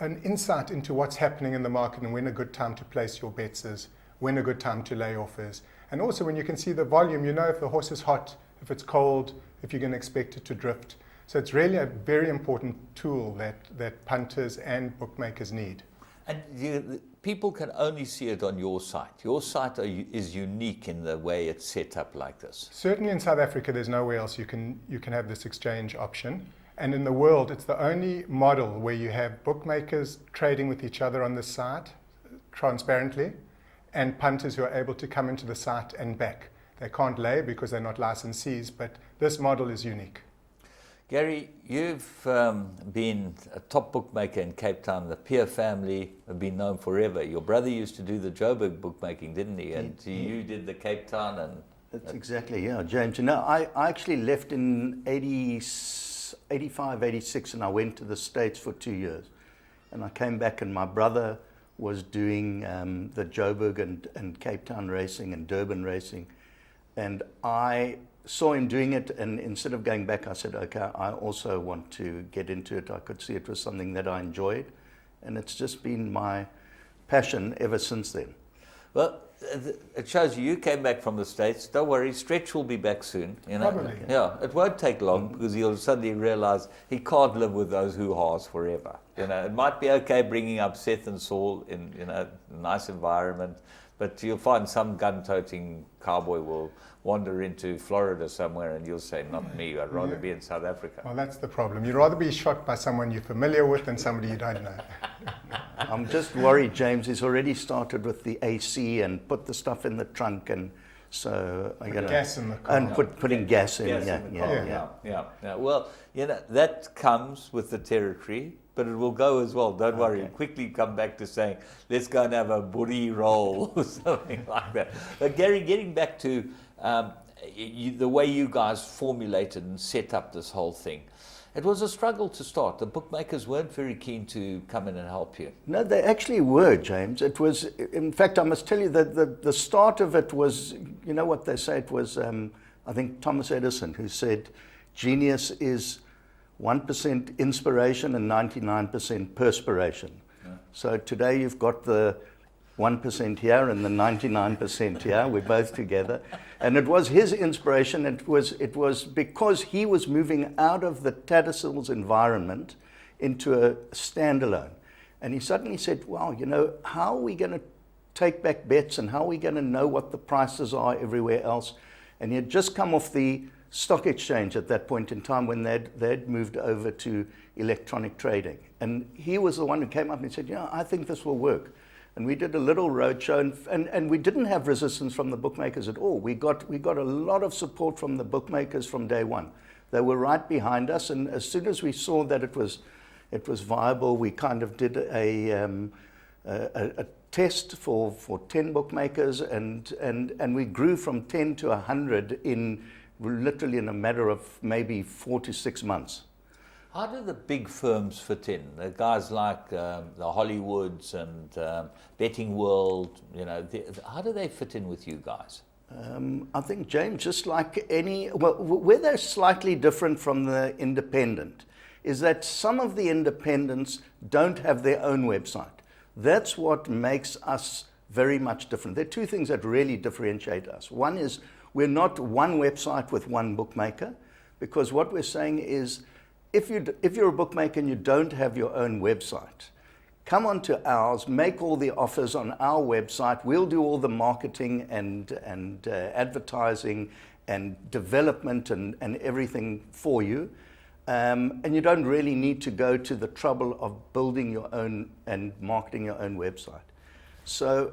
an insight into what's happening in the market and when a good time to place your bets is, when a good time to lay off is. And also when you can see the volume, you know if the horse is hot, if it's cold, if you're going to expect it to drift. So it's really a very important tool that punters and bookmakers need. And people can only see it on your site. Your site is unique in the way it's set up like this. Certainly in South Africa, there's nowhere else you can have this exchange option. And in the world, it's the only model where you have bookmakers trading with each other on the site transparently, and punters who are able to come into the site and back. They can't lay because they're not licensees, but this model is unique. Gary, you've been a top bookmaker in Cape Town. The Pierre family have been known forever. Your brother used to do the Joburg bookmaking, didn't he? And you did the Cape Town. And that's exactly, yeah, James. You know, I actually left in 85, 86, and I went to the States for 2 years. And I came back, and my brother was doing the Joburg and Cape Town racing and Durban racing. And I saw him doing it, and instead of going back, I said, okay, I also want to get into it. I could see it was something that I enjoyed, and it's just been my passion ever since then. Well, it shows you came back from the States. Don't worry, Stretch will be back soon. You know? Probably. Yeah, it won't take long because he'll suddenly realize he can't live with those hoo-haws forever. You know, it might be okay bringing up Seth and Saul in a nice environment, but you'll find some gun-toting cowboy will wander into Florida somewhere and you'll say, not me, I'd rather be in South Africa. Well, that's the problem. You'd rather be shot by someone you're familiar with than somebody you don't know. I'm just worried, James. He's already started with the AC and put the stuff in the trunk, and so gas in the car. And putting gas in. Yeah. Well, you know, that comes with the territory, but it will go as well. Don't worry. Quickly come back to saying, let's go and have a buddy roll or something like that. But Gary, getting back to the way you guys formulated and set up this whole thing, it was a struggle to start. The bookmakers weren't very keen to come in and help you. No, they actually were, James. It was, in fact, I must tell you that the start of it was, you know what they say, it was, I think Thomas Edison, who said, genius is 1% inspiration and 99% perspiration. Yeah. So today you've got the 1% here and the 99% here. We're both together. And it was his inspiration. It was because he was moving out of the Tattersalls environment into a standalone. And he suddenly said, wow, you know, how are we going to take back bets and how are we going to know what the prices are everywhere else? And he had just come off the stock exchange at that point in time when they'd moved over to electronic trading. And he was the one who came up and said, yeah, I think this will work. And we did a little roadshow, and we didn't have resistance from the bookmakers at all. We got a lot of support from the bookmakers from day one. They were right behind us, and as soon as we saw that it was viable, we kind of did a test for 10 bookmakers, and we grew from 10 to 100 literally in a matter of maybe 4 to 6 months. How do the big firms fit in? The guys like the Hollywoods and Betting World, you know, how do they fit in with you guys? I think, James, just like where they're slightly different from the independent is that some of the independents don't have their own website. That's what makes us very much different. There are two things that really differentiate us. One is we're not one website with one bookmaker, because what we're saying is if you're a bookmaker and you don't have your own website, come onto ours, make all the offers on our website. We'll do all the marketing and advertising and development and everything for you. And you don't really need to go to the trouble of building your own and marketing your own website. So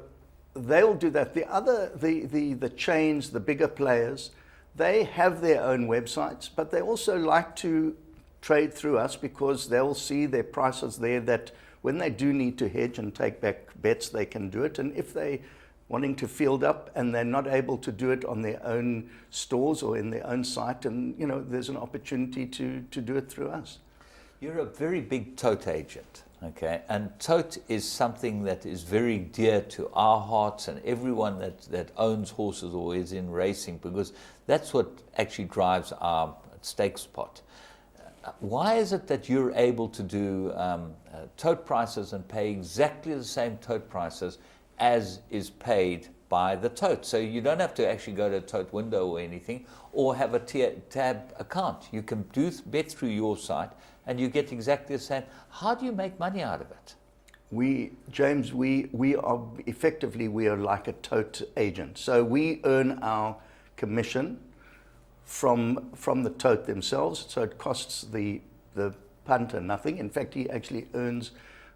they'll do that. The chains, the bigger players, they have their own websites, but they also like to trade through us because they'll see their prices there that when they do need to hedge and take back bets, they can do it. And if they wanting to field up and they're not able to do it on their own stores or in their own site, and you know, there's an opportunity to do it through us. You're a very big tote agent, okay? And tote is something that is very dear to our hearts and everyone that owns horses or is in racing, because that's what actually drives our stakes pot. Why is it that you're able to do tote prices and pay exactly the same tote prices as is paid by the tote? So you don't have to actually go to a tote window or anything, or have a tab account. You can bet through your site and you get exactly the same. How do you make money out of it? James, we are effectively, we are like a tote agent. So we earn our commission from the tote themselves, so it costs the punter nothing. In fact, he actually earns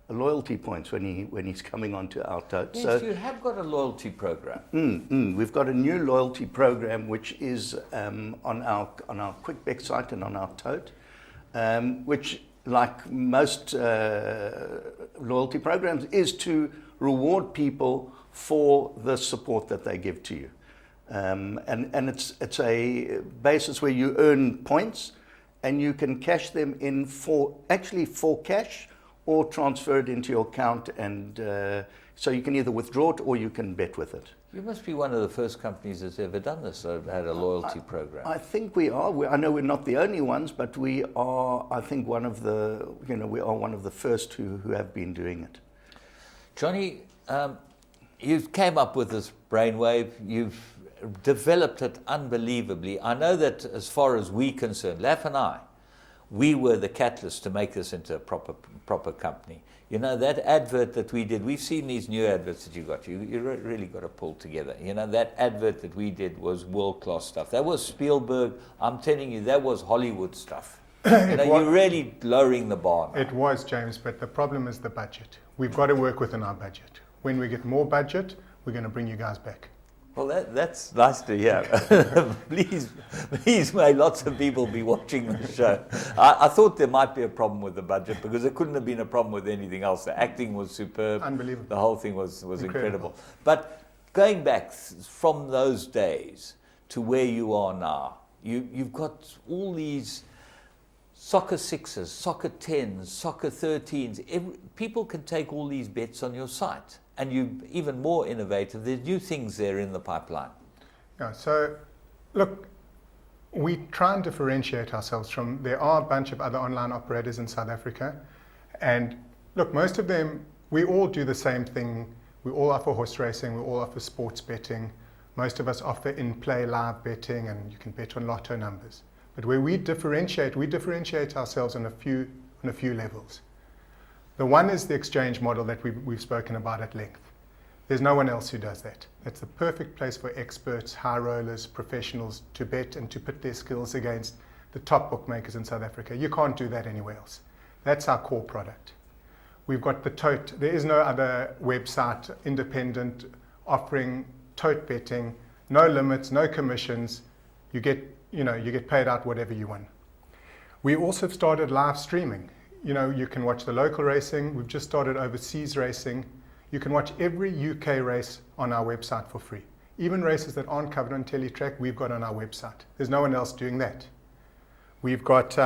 loyalty points when he's coming onto our tote. Yes, so you have got a loyalty program. We've got a new loyalty program which is on our QuickBet site and on our tote, which, like most loyalty programs, is to reward people for the support that they give to you. And it's a basis where you earn points and you can cash them in for cash or transfer it into your account, and so you can either withdraw it or you can bet with it. You must be one of the first companies that's ever done this, that had a loyalty program. I think we are. I know we're not the only ones, but we are, I think, one of the first who have been doing it. Johnny, you came up with this brainwave. You've developed it unbelievably. I know that as far as we're concerned, Laf and I, we were the catalyst to make this into a proper company. You know, that advert that we did, we've seen these new adverts that you got. You really got to pull together. You know, that advert that we did was world-class stuff. That was Spielberg. I'm telling you, that was Hollywood stuff. You're really lowering the bar now. It was, James, but the problem is the budget. We've got to work within our budget. When we get more budget, we're going to bring you guys back. Well, that's nice to hear. Please, may lots of people be watching the show. I thought there might be a problem with the budget because there couldn't have been a problem with anything else. The acting was superb. Unbelievable. The whole thing was incredible. But going back from those days to where you are now, you've got all these soccer 6s, soccer 10s, soccer 13s. People can take all these bets on your site. And you're even more innovative. There's new things there in the pipeline. Yeah, so look, we try and differentiate ourselves from, there are a bunch of other online operators in South Africa. And look, most of them, we all do the same thing. We all offer horse racing, we all offer sports betting. Most of us offer in-play live betting, and you can bet on lotto numbers. But where we differentiate ourselves on a few levels. The one is the exchange model that we've spoken about at length. There's no one else who does that. It's the perfect place for experts, high rollers, professionals to bet and to put their skills against the top bookmakers in South Africa. You can't do that anywhere else. That's our core product. We've got the tote. There is no other website, independent, offering tote betting, no limits, no commissions. You get paid out whatever you win. We also started live streaming. You know, you can watch the local racing. We've just started overseas racing. You can watch every UK race on our website for free. Even races that aren't covered on Teletrack, we've got on our website. There's no one else doing that. We've got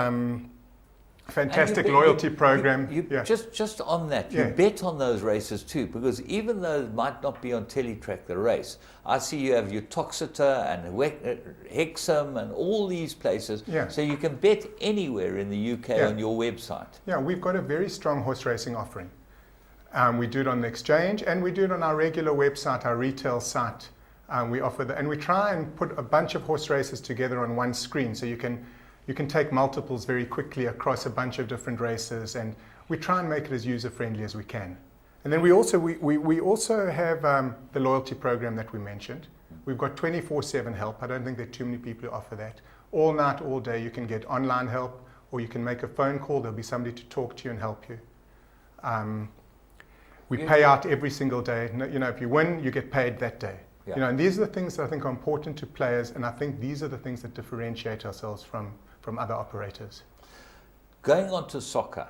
Fantastic loyalty program. Just on that, you bet on those races too, because even though it might not be on Teletrack the race, I see you have your Toxeter and Hexham and all these places, so you can bet anywhere in the UK on your website. Yeah, we've got a very strong horse racing offering. We do it on the exchange, and we do it on our regular website, our retail site. We offer and we try and put a bunch of horse races together on one screen, so you can take multiples very quickly across a bunch of different races, and we try and make it as user-friendly as we can. And then we also have the loyalty program that we mentioned. We've got 24/7 help. I don't think there are too many people who offer that. All night, all day, you can get online help, or you can make a phone call. There'll be somebody to talk to you and help you. We pay out every single day. You know, if you win, you get paid that day. You know, and these are the things that I think are important to players, and I think these are the things that differentiate ourselves from other operators. Going on to soccer,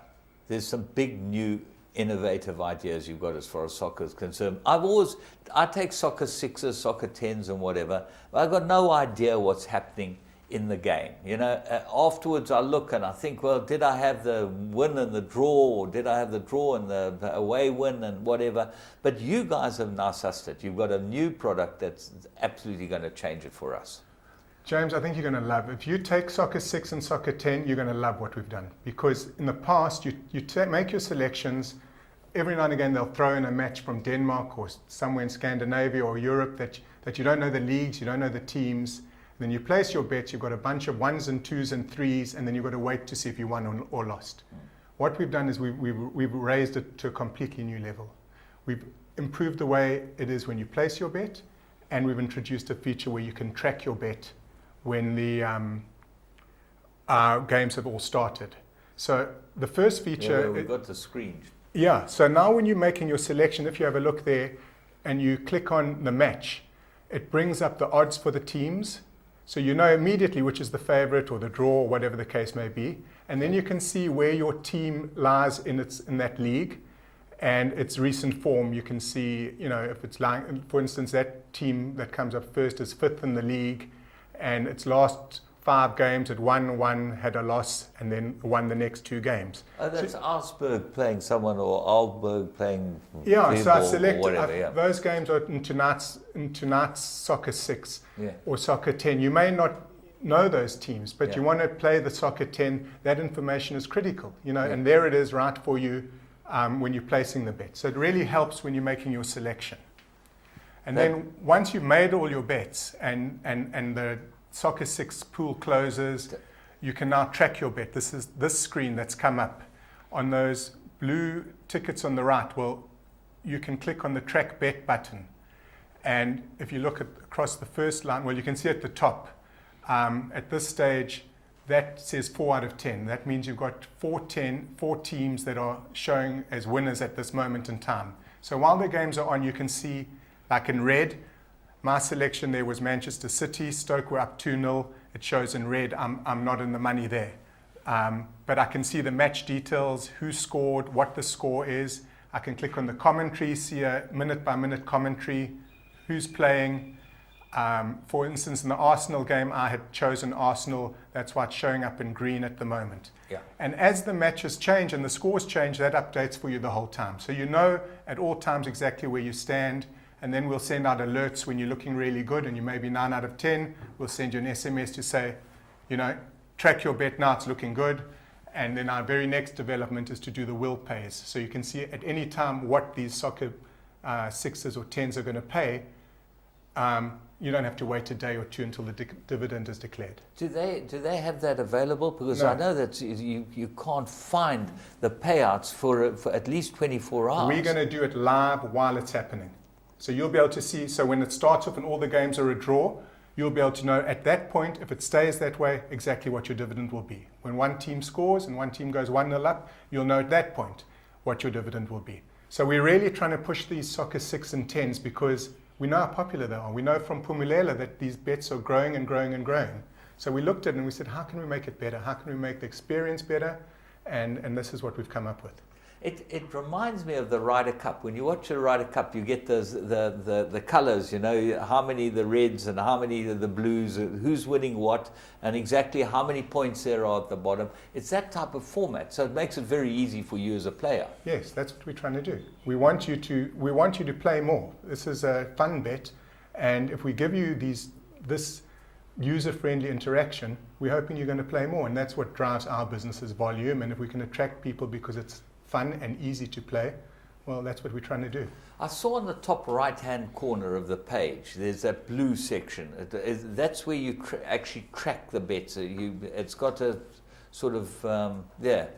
there's some big new innovative ideas you've got as far as soccer is concerned. I take soccer 6s, soccer 10s and whatever, but I've got no idea what's happening in the game. You know, afterwards I look and I think, well, did I have the win and the draw, or did I have the draw and the away win and whatever? But you guys have now sussed it. You've got a new product that's absolutely going to change it for us. James, I think you're going to love it. If you take soccer 6 and soccer 10, you're going to love what we've done, because in the past you make your selections. Every now and again they'll throw in a match from Denmark or somewhere in Scandinavia or Europe that you don't know the leagues, you don't know the teams. Then you place your bets, you've got a bunch of 1s and 2s and 3s, and then you've got to wait to see if you won or lost. What we've done is we've raised it to a completely new level. We've improved the way it is when you place your bet, and we've introduced a feature where you can track your bet when the games have all started. So the first feature... we've got the screen. Yeah, so now when you're making your selection, if you have a look there and you click on the match, it brings up the odds for the teams. So you know immediately which is the favorite or the draw or whatever the case may be. And then you can see where your team lies in that league and its recent form. You can see, you know, if it's lying, for instance, that team that comes up first is 5th in the league, and its last 5 games it won, had a loss, and then won the next 2 games. Oh, that's Augsburg playing someone, or Aalborg playing... Yeah, so I select those games are in tonight's soccer 6 or soccer 10. You may not know those teams, but you want to play the soccer 10. That information is critical, you know, and there it is right for you when you're placing the bet. So it really helps when you're making your selection. And then once you've made all your bets and the Soccer 6 pool closes, you can now track your bet. This is this screen that's come up on those blue tickets on the right. Well, you can click on the track bet button, and if you look across the first line, well, you can see at the top at this stage that says 4 out of 10. That means you've got 4 teams that are showing as winners at this moment in time. So while the games are on, you can see, like in red, my selection there was Manchester City. Stoke were up 2-0. It shows in red. I'm not in the money there. But I can see the match details, who scored, what the score is. I can click on the commentary, see a minute-by-minute commentary, who's playing. For instance, in the Arsenal game, I had chosen Arsenal. That's why it's showing up in green at the moment. Yeah. And as the matches change and the scores change, that updates for you the whole time. So you know at all times exactly where you stand. And then we'll send out alerts when you're looking really good and you may be 9 out of 10. We'll send you an SMS to say, you know, track your bet now, it's looking good. And then our very next development is to do the will pays. So you can see at any time what these soccer 6s or 10s are going to pay. You don't have to wait a day or 2 until the dividend is declared. Do they have that available? Because No. I know that you can't find the payouts for at least 24 hours. We're going to do it live while it's happening. So you'll be able to see, so when it starts off and all the games are a draw, you'll be able to know at that point, if it stays that way, exactly what your dividend will be. When one team scores and one team goes 1-0 up, you'll know at that point what your dividend will be. So we're really trying to push these soccer 6 and 10s because we know how popular they are. We know from Phumelela that these bets are growing and growing and growing. So we looked at it and we said, how can we make it better? How can we make the experience better? And this is what we've come up with. It reminds me of the Ryder Cup. When you watch the Ryder Cup, you get the colours, you know, how many of the reds and how many of the blues, who's winning what, and exactly how many points there are at the bottom. It's that type of format, so it makes it very easy for you as a player. Yes, that's what we're trying to do. We want you to play more. This is a fun bet, and if we give you this user-friendly interaction, we're hoping you're going to play more, and that's what drives our business's volume. And if we can attract people because it's fun and easy to play, well, that's what we're trying to do. I saw on the top right-hand corner of the page, there's that blue section. That's where you actually crack the bets. It's got a sort of, yes.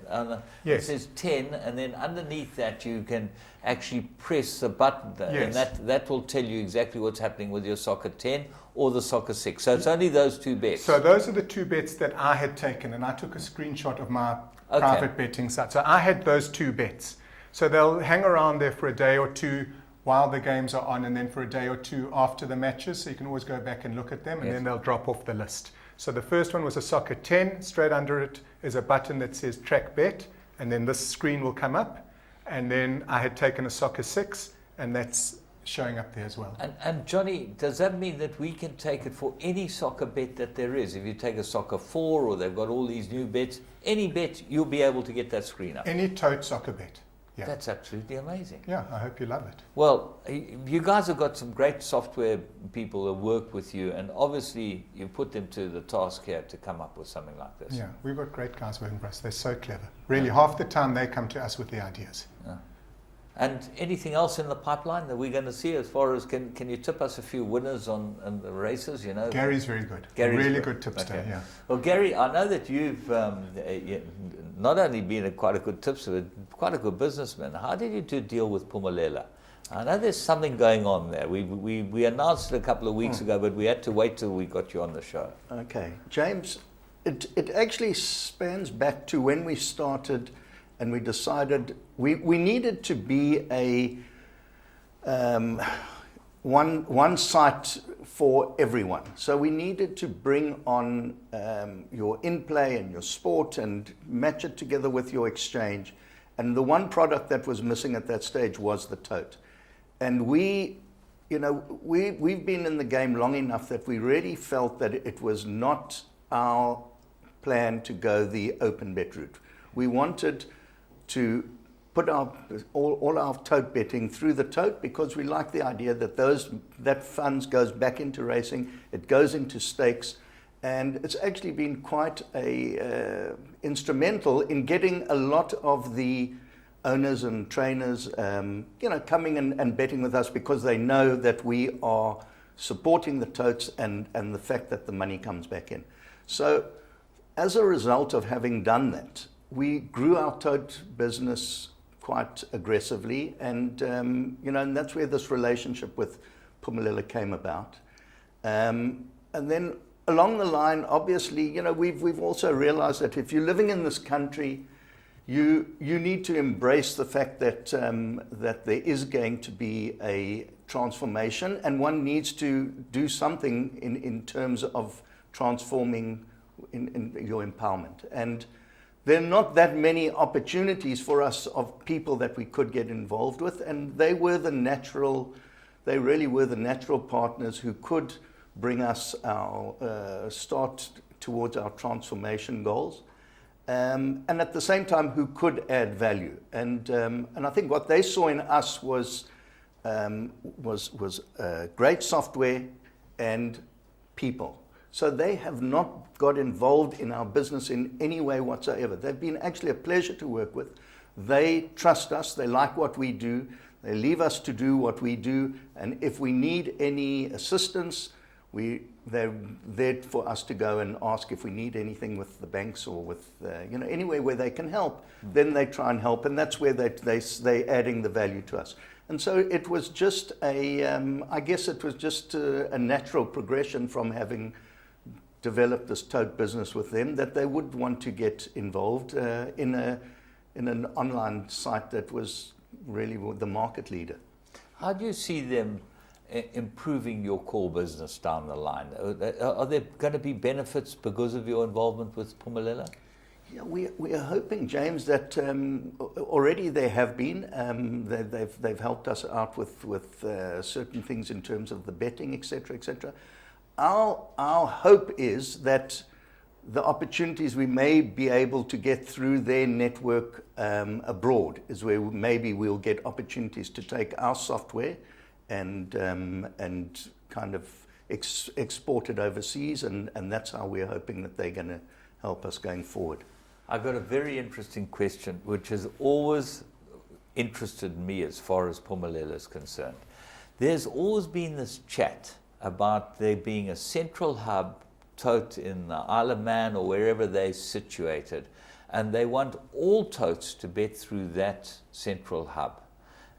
It says 10, and then underneath that you can actually press the button, yes. And that will tell you exactly what's happening with your soccer 10 or the soccer 6. So it's only those two bets. So those are the two bets that I had taken, and I took a screenshot of my private betting site. So I had those two bets. So they'll hang around there for a day or two while the games are on, and then for a day or two after the matches. So you can always go back and look at them, and then they'll drop off the list. So the first one was a soccer 10. Straight under it is a button that says track bet, and then this screen will come up. And then I had taken a soccer 6, and that's showing up there as well. And Johnny, does that mean that we can take it for any soccer bet that there is? If you take a soccer 4, or they've got all these new bets, any bet, you'll be able to get that screen up? Any tote soccer bet. Yeah. That's absolutely amazing. Yeah, I hope you love it. Well, you guys have got some great software people that work with you, and obviously you put them to the task here to come up with something like this. Yeah, we've got great guys working for us. They're so clever. Really, half the time they come to us with the ideas. Yeah. And anything else in the pipeline that we're going to see as far as, can you tip us a few winners on the races, you know? Gary's very good. Gary's really good tipster, yeah. Well, Gary, I know that you've not only been quite a good tipster, but quite a good businessman. How did you deal with Phumelela? I know there's something going on there. We announced it a couple of weeks ago, but we had to wait till we got you on the show. Okay. James, it actually spans back to when we started, and we decided we needed to be a one site for everyone. So we needed to bring on your in-play and your sport and match it together with your exchange. And the one product that was missing at that stage was the tote. And we've been in the game long enough that we really felt that it was not our plan to go the open bet route. We wanted to put all our tote betting through the tote, because we like the idea that that funds goes back into racing, it goes into stakes, and it's actually been quite instrumental in getting a lot of the owners and trainers coming and betting with us, because they know that we are supporting the totes and the fact that the money comes back in. So as a result of having done that, we grew our tote business quite aggressively, and and that's where this relationship with Phumelela came about. And then along the line, obviously, we've also realized that if you're living in this country, you need to embrace the fact that that there is going to be a transformation, and one needs to do something in terms of transforming in your empowerment. And there are not that many opportunities for us of people that we could get involved with, and they really were the natural partners who could bring us our start towards our transformation goals, and at the same time who could add value. And I think what they saw in us was great software and people. So they have not got involved in our business in any way whatsoever. They've been actually a pleasure to work with. They trust us. They like what we do. They leave us to do what we do. And if we need any assistance, they're there for us to go and ask if we need anything with the banks or with anywhere where they can help. Then they try and help, and that's where they're adding the value to us. And so it was just a natural progression from having developed this tote business with them, that they would want to get involved in an online site that was really the market leader. How do you see them improving your core business down the line? Are there going to be benefits because of your involvement with Phumelela? Yeah, we are hoping, James, that already there have been. They've helped us out with certain things in terms of the betting, etc., etc. Our hope is that the opportunities we may be able to get through their network abroad is where maybe we'll get opportunities to take our software and kind of export it overseas, and that's how we're hoping that they're going to help us going forward. I've got a very interesting question, which has always interested me as far as Phumelela is concerned. There's always been this chat about there being a central hub tote in the Isle of Man or wherever they're situated, and they want all totes to bet through that central hub.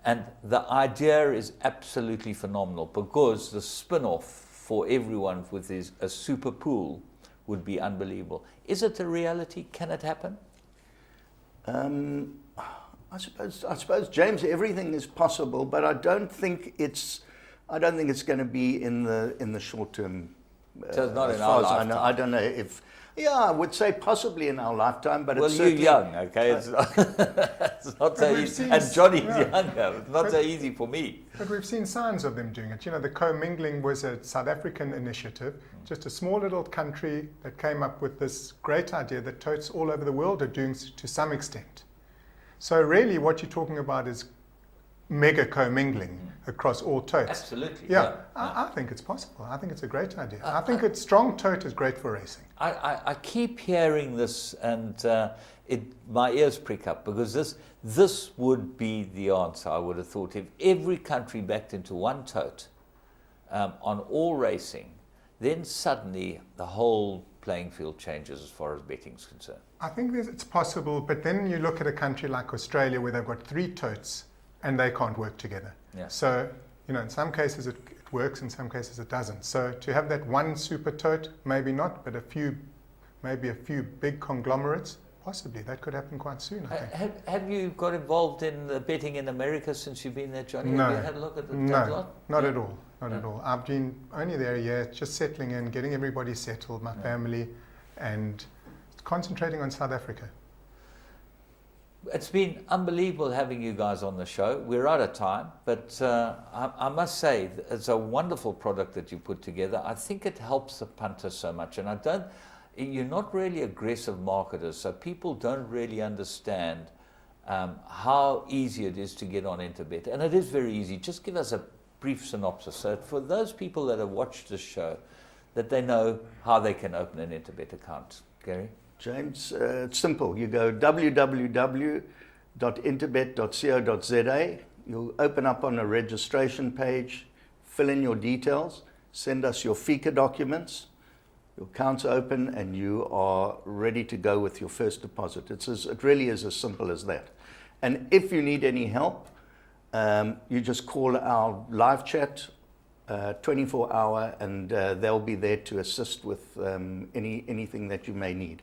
And the idea is absolutely phenomenal, because the spin-off for everyone with a super pool would be unbelievable. Is it a reality? Can it happen? I suppose, James, everything is possible, but I don't think it's going to be in the short term. So it's not in our lifetime. I don't know if. Yeah, I would say possibly in our lifetime, but it's certainly... Well, you're young, okay? It's not so easy. And Johnny's younger. It's not so easy for me. But we've seen signs of them doing it. You know, the commingling was a South African initiative, just a small little country that came up with this great idea that totes all over the world are doing to some extent. So really what you're talking about is mega commingling across all totes. Absolutely. Yeah, I think it's possible. I think it's a great idea. I think a strong tote is great for racing. I keep hearing this, and my ears prick up, because this would be the answer, I would have thought. If every country backed into one tote on all racing, then suddenly the whole playing field changes as far as betting is concerned. I think it's possible, but then you look at a country like Australia where they've got 3 totes and they can't work together. Yeah. So, you know, in some cases it works, in some cases it doesn't. So to have that one super tote, maybe not, but maybe a few big conglomerates, possibly. That could happen quite soon, I think. Have you got involved in the betting in America since you've been there, Johnny? No. Have you had a look at that lot? Not at all. Not at all. I've been only there a year, just settling in, getting everybody settled, my family, and concentrating on South Africa. It's been unbelievable having you guys on the show. We're out of time, but I must say it's a wonderful product that you put together. I think it helps the punter so much, and you're not really aggressive marketers, so people don't really understand how easy it is to get on Interbet, and it is very easy. Just give us a brief synopsis, so for those people that have watched this show, that they know how they can open an Interbet account. Gary? James, it's simple. You go www.interbet.co.za. You'll open up on a registration page, fill in your details, send us your FICA documents, your account's open, and you are ready to go with your first deposit. It really is as simple as that. And if you need any help, you just call our live chat 24-hour, and they'll be there to assist with anything that you may need.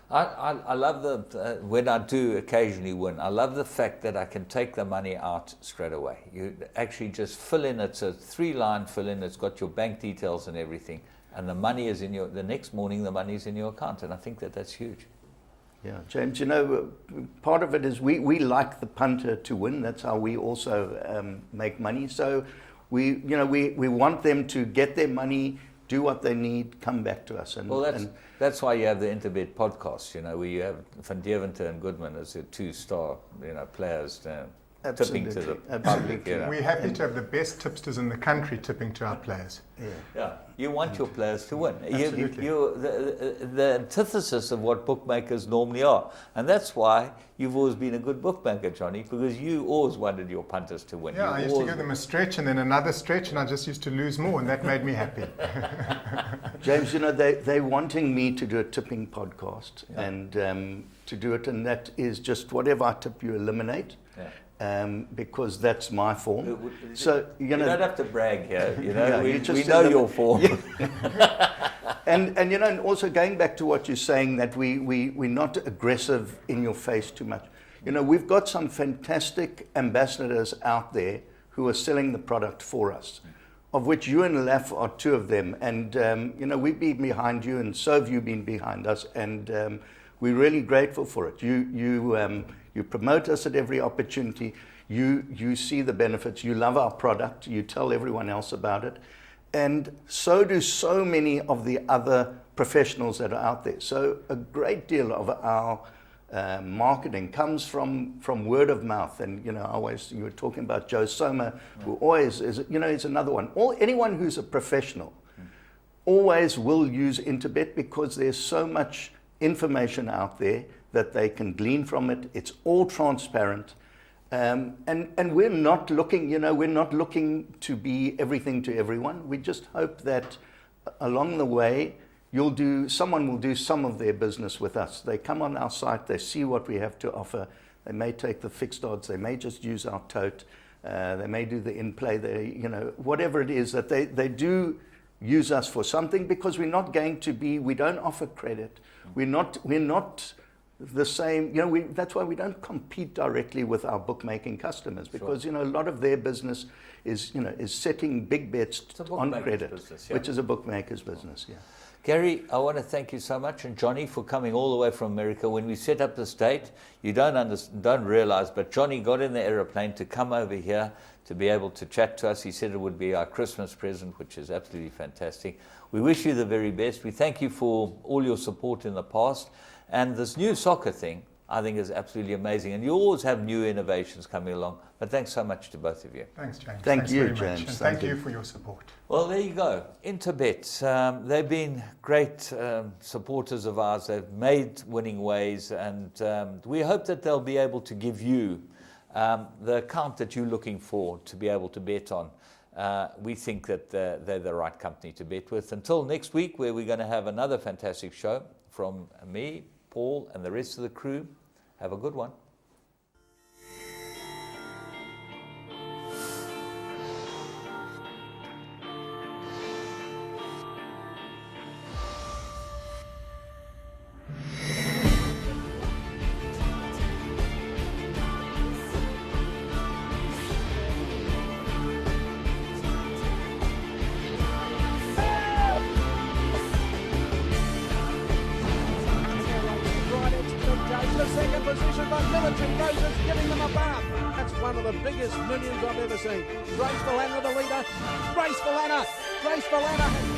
I love when I do occasionally win, I love the fact that I can take the money out straight away. You actually just fill in, it's a 3-line fill in, it's got your bank details and everything, and the money is the next morning the money is in your account, and I think that's huge. Yeah, James, you know, part of it is we like the punter to win. That's how we also make money. So we want them to get their money, do what they need, come back to us. That's why you have the Interbet podcast, you know, where you have Van Deventer and Goodman as the 2-star, players tipping to the public. You know. We're happy to have the best tipsters in the country tipping to our players. Yeah, you want your players to win. Absolutely. The antithesis of what bookmakers normally are. And that's why you've always been a good bookmaker, Johnny, because you always wanted your punters to win. Yeah, I used to give them a stretch and then another stretch, and I just used to lose more, and that made me happy. James, you know, they're wanting me to do a tipping podcast, and to do it, and that is just whatever I tip, you eliminate. Yeah. Because that's my form. So you don't have to brag here. You know, yeah, we know your form. Yeah. and you know, and also going back to what you're saying, that we're not aggressive in your face too much. You know, we've got some fantastic ambassadors out there who are selling the product for us, of which you and Laf are 2 of them. And you know, we've been behind you, and so have you been behind us. And we're really grateful for it. You promote us at every opportunity. You see the benefits. You love our product. You tell everyone else about it. And so do so many of the other professionals that are out there. So a great deal of our marketing comes from word of mouth. And, you were talking about Joe Soma, who always is, is another one. Anyone who's a professional always will use Interbet because there's so much information out there that they can glean from it. It's all transparent. And we're not looking, we're not looking to be everything to everyone. We just hope that along the way, someone will do some of their business with us. They come on our site, they see what we have to offer. They may take the fixed odds, they may just use our tote, they may do the in-play, whatever it is that they do use us for something, because we're not going to be, we don't offer credit. We're not the same, that's why we don't compete directly with our bookmaking customers, because, a lot of their business is setting big bets on credit, business, which is a bookmaker's business, Gary, I want to thank you so much, and Johnny, for coming all the way from America. When we set up the state, you don't realize, but Johnny got in the aeroplane to come over here to be able to chat to us. He said it would be our Christmas present, which is absolutely fantastic. We wish you the very best. We thank you for all your support in the past. And this new soccer thing, I think, is absolutely amazing. And you always have new innovations coming along. But thanks so much to both of you. Thanks, James. Thank you, James. James. And thank you for your support. Well, there you go. Interbet. They've been great supporters of ours. They've made winning ways. And we hope that they'll be able to give you the account that you're looking for to be able to bet on. We think that they're the right company to bet with. Until next week, where we're going to have another fantastic show from me, Paul, and the rest of the crew. Have a good one. Second position, but Military Roses giving them a bath. That's one of the biggest millions I've ever seen. Grace Valana, the leader. Grace Valana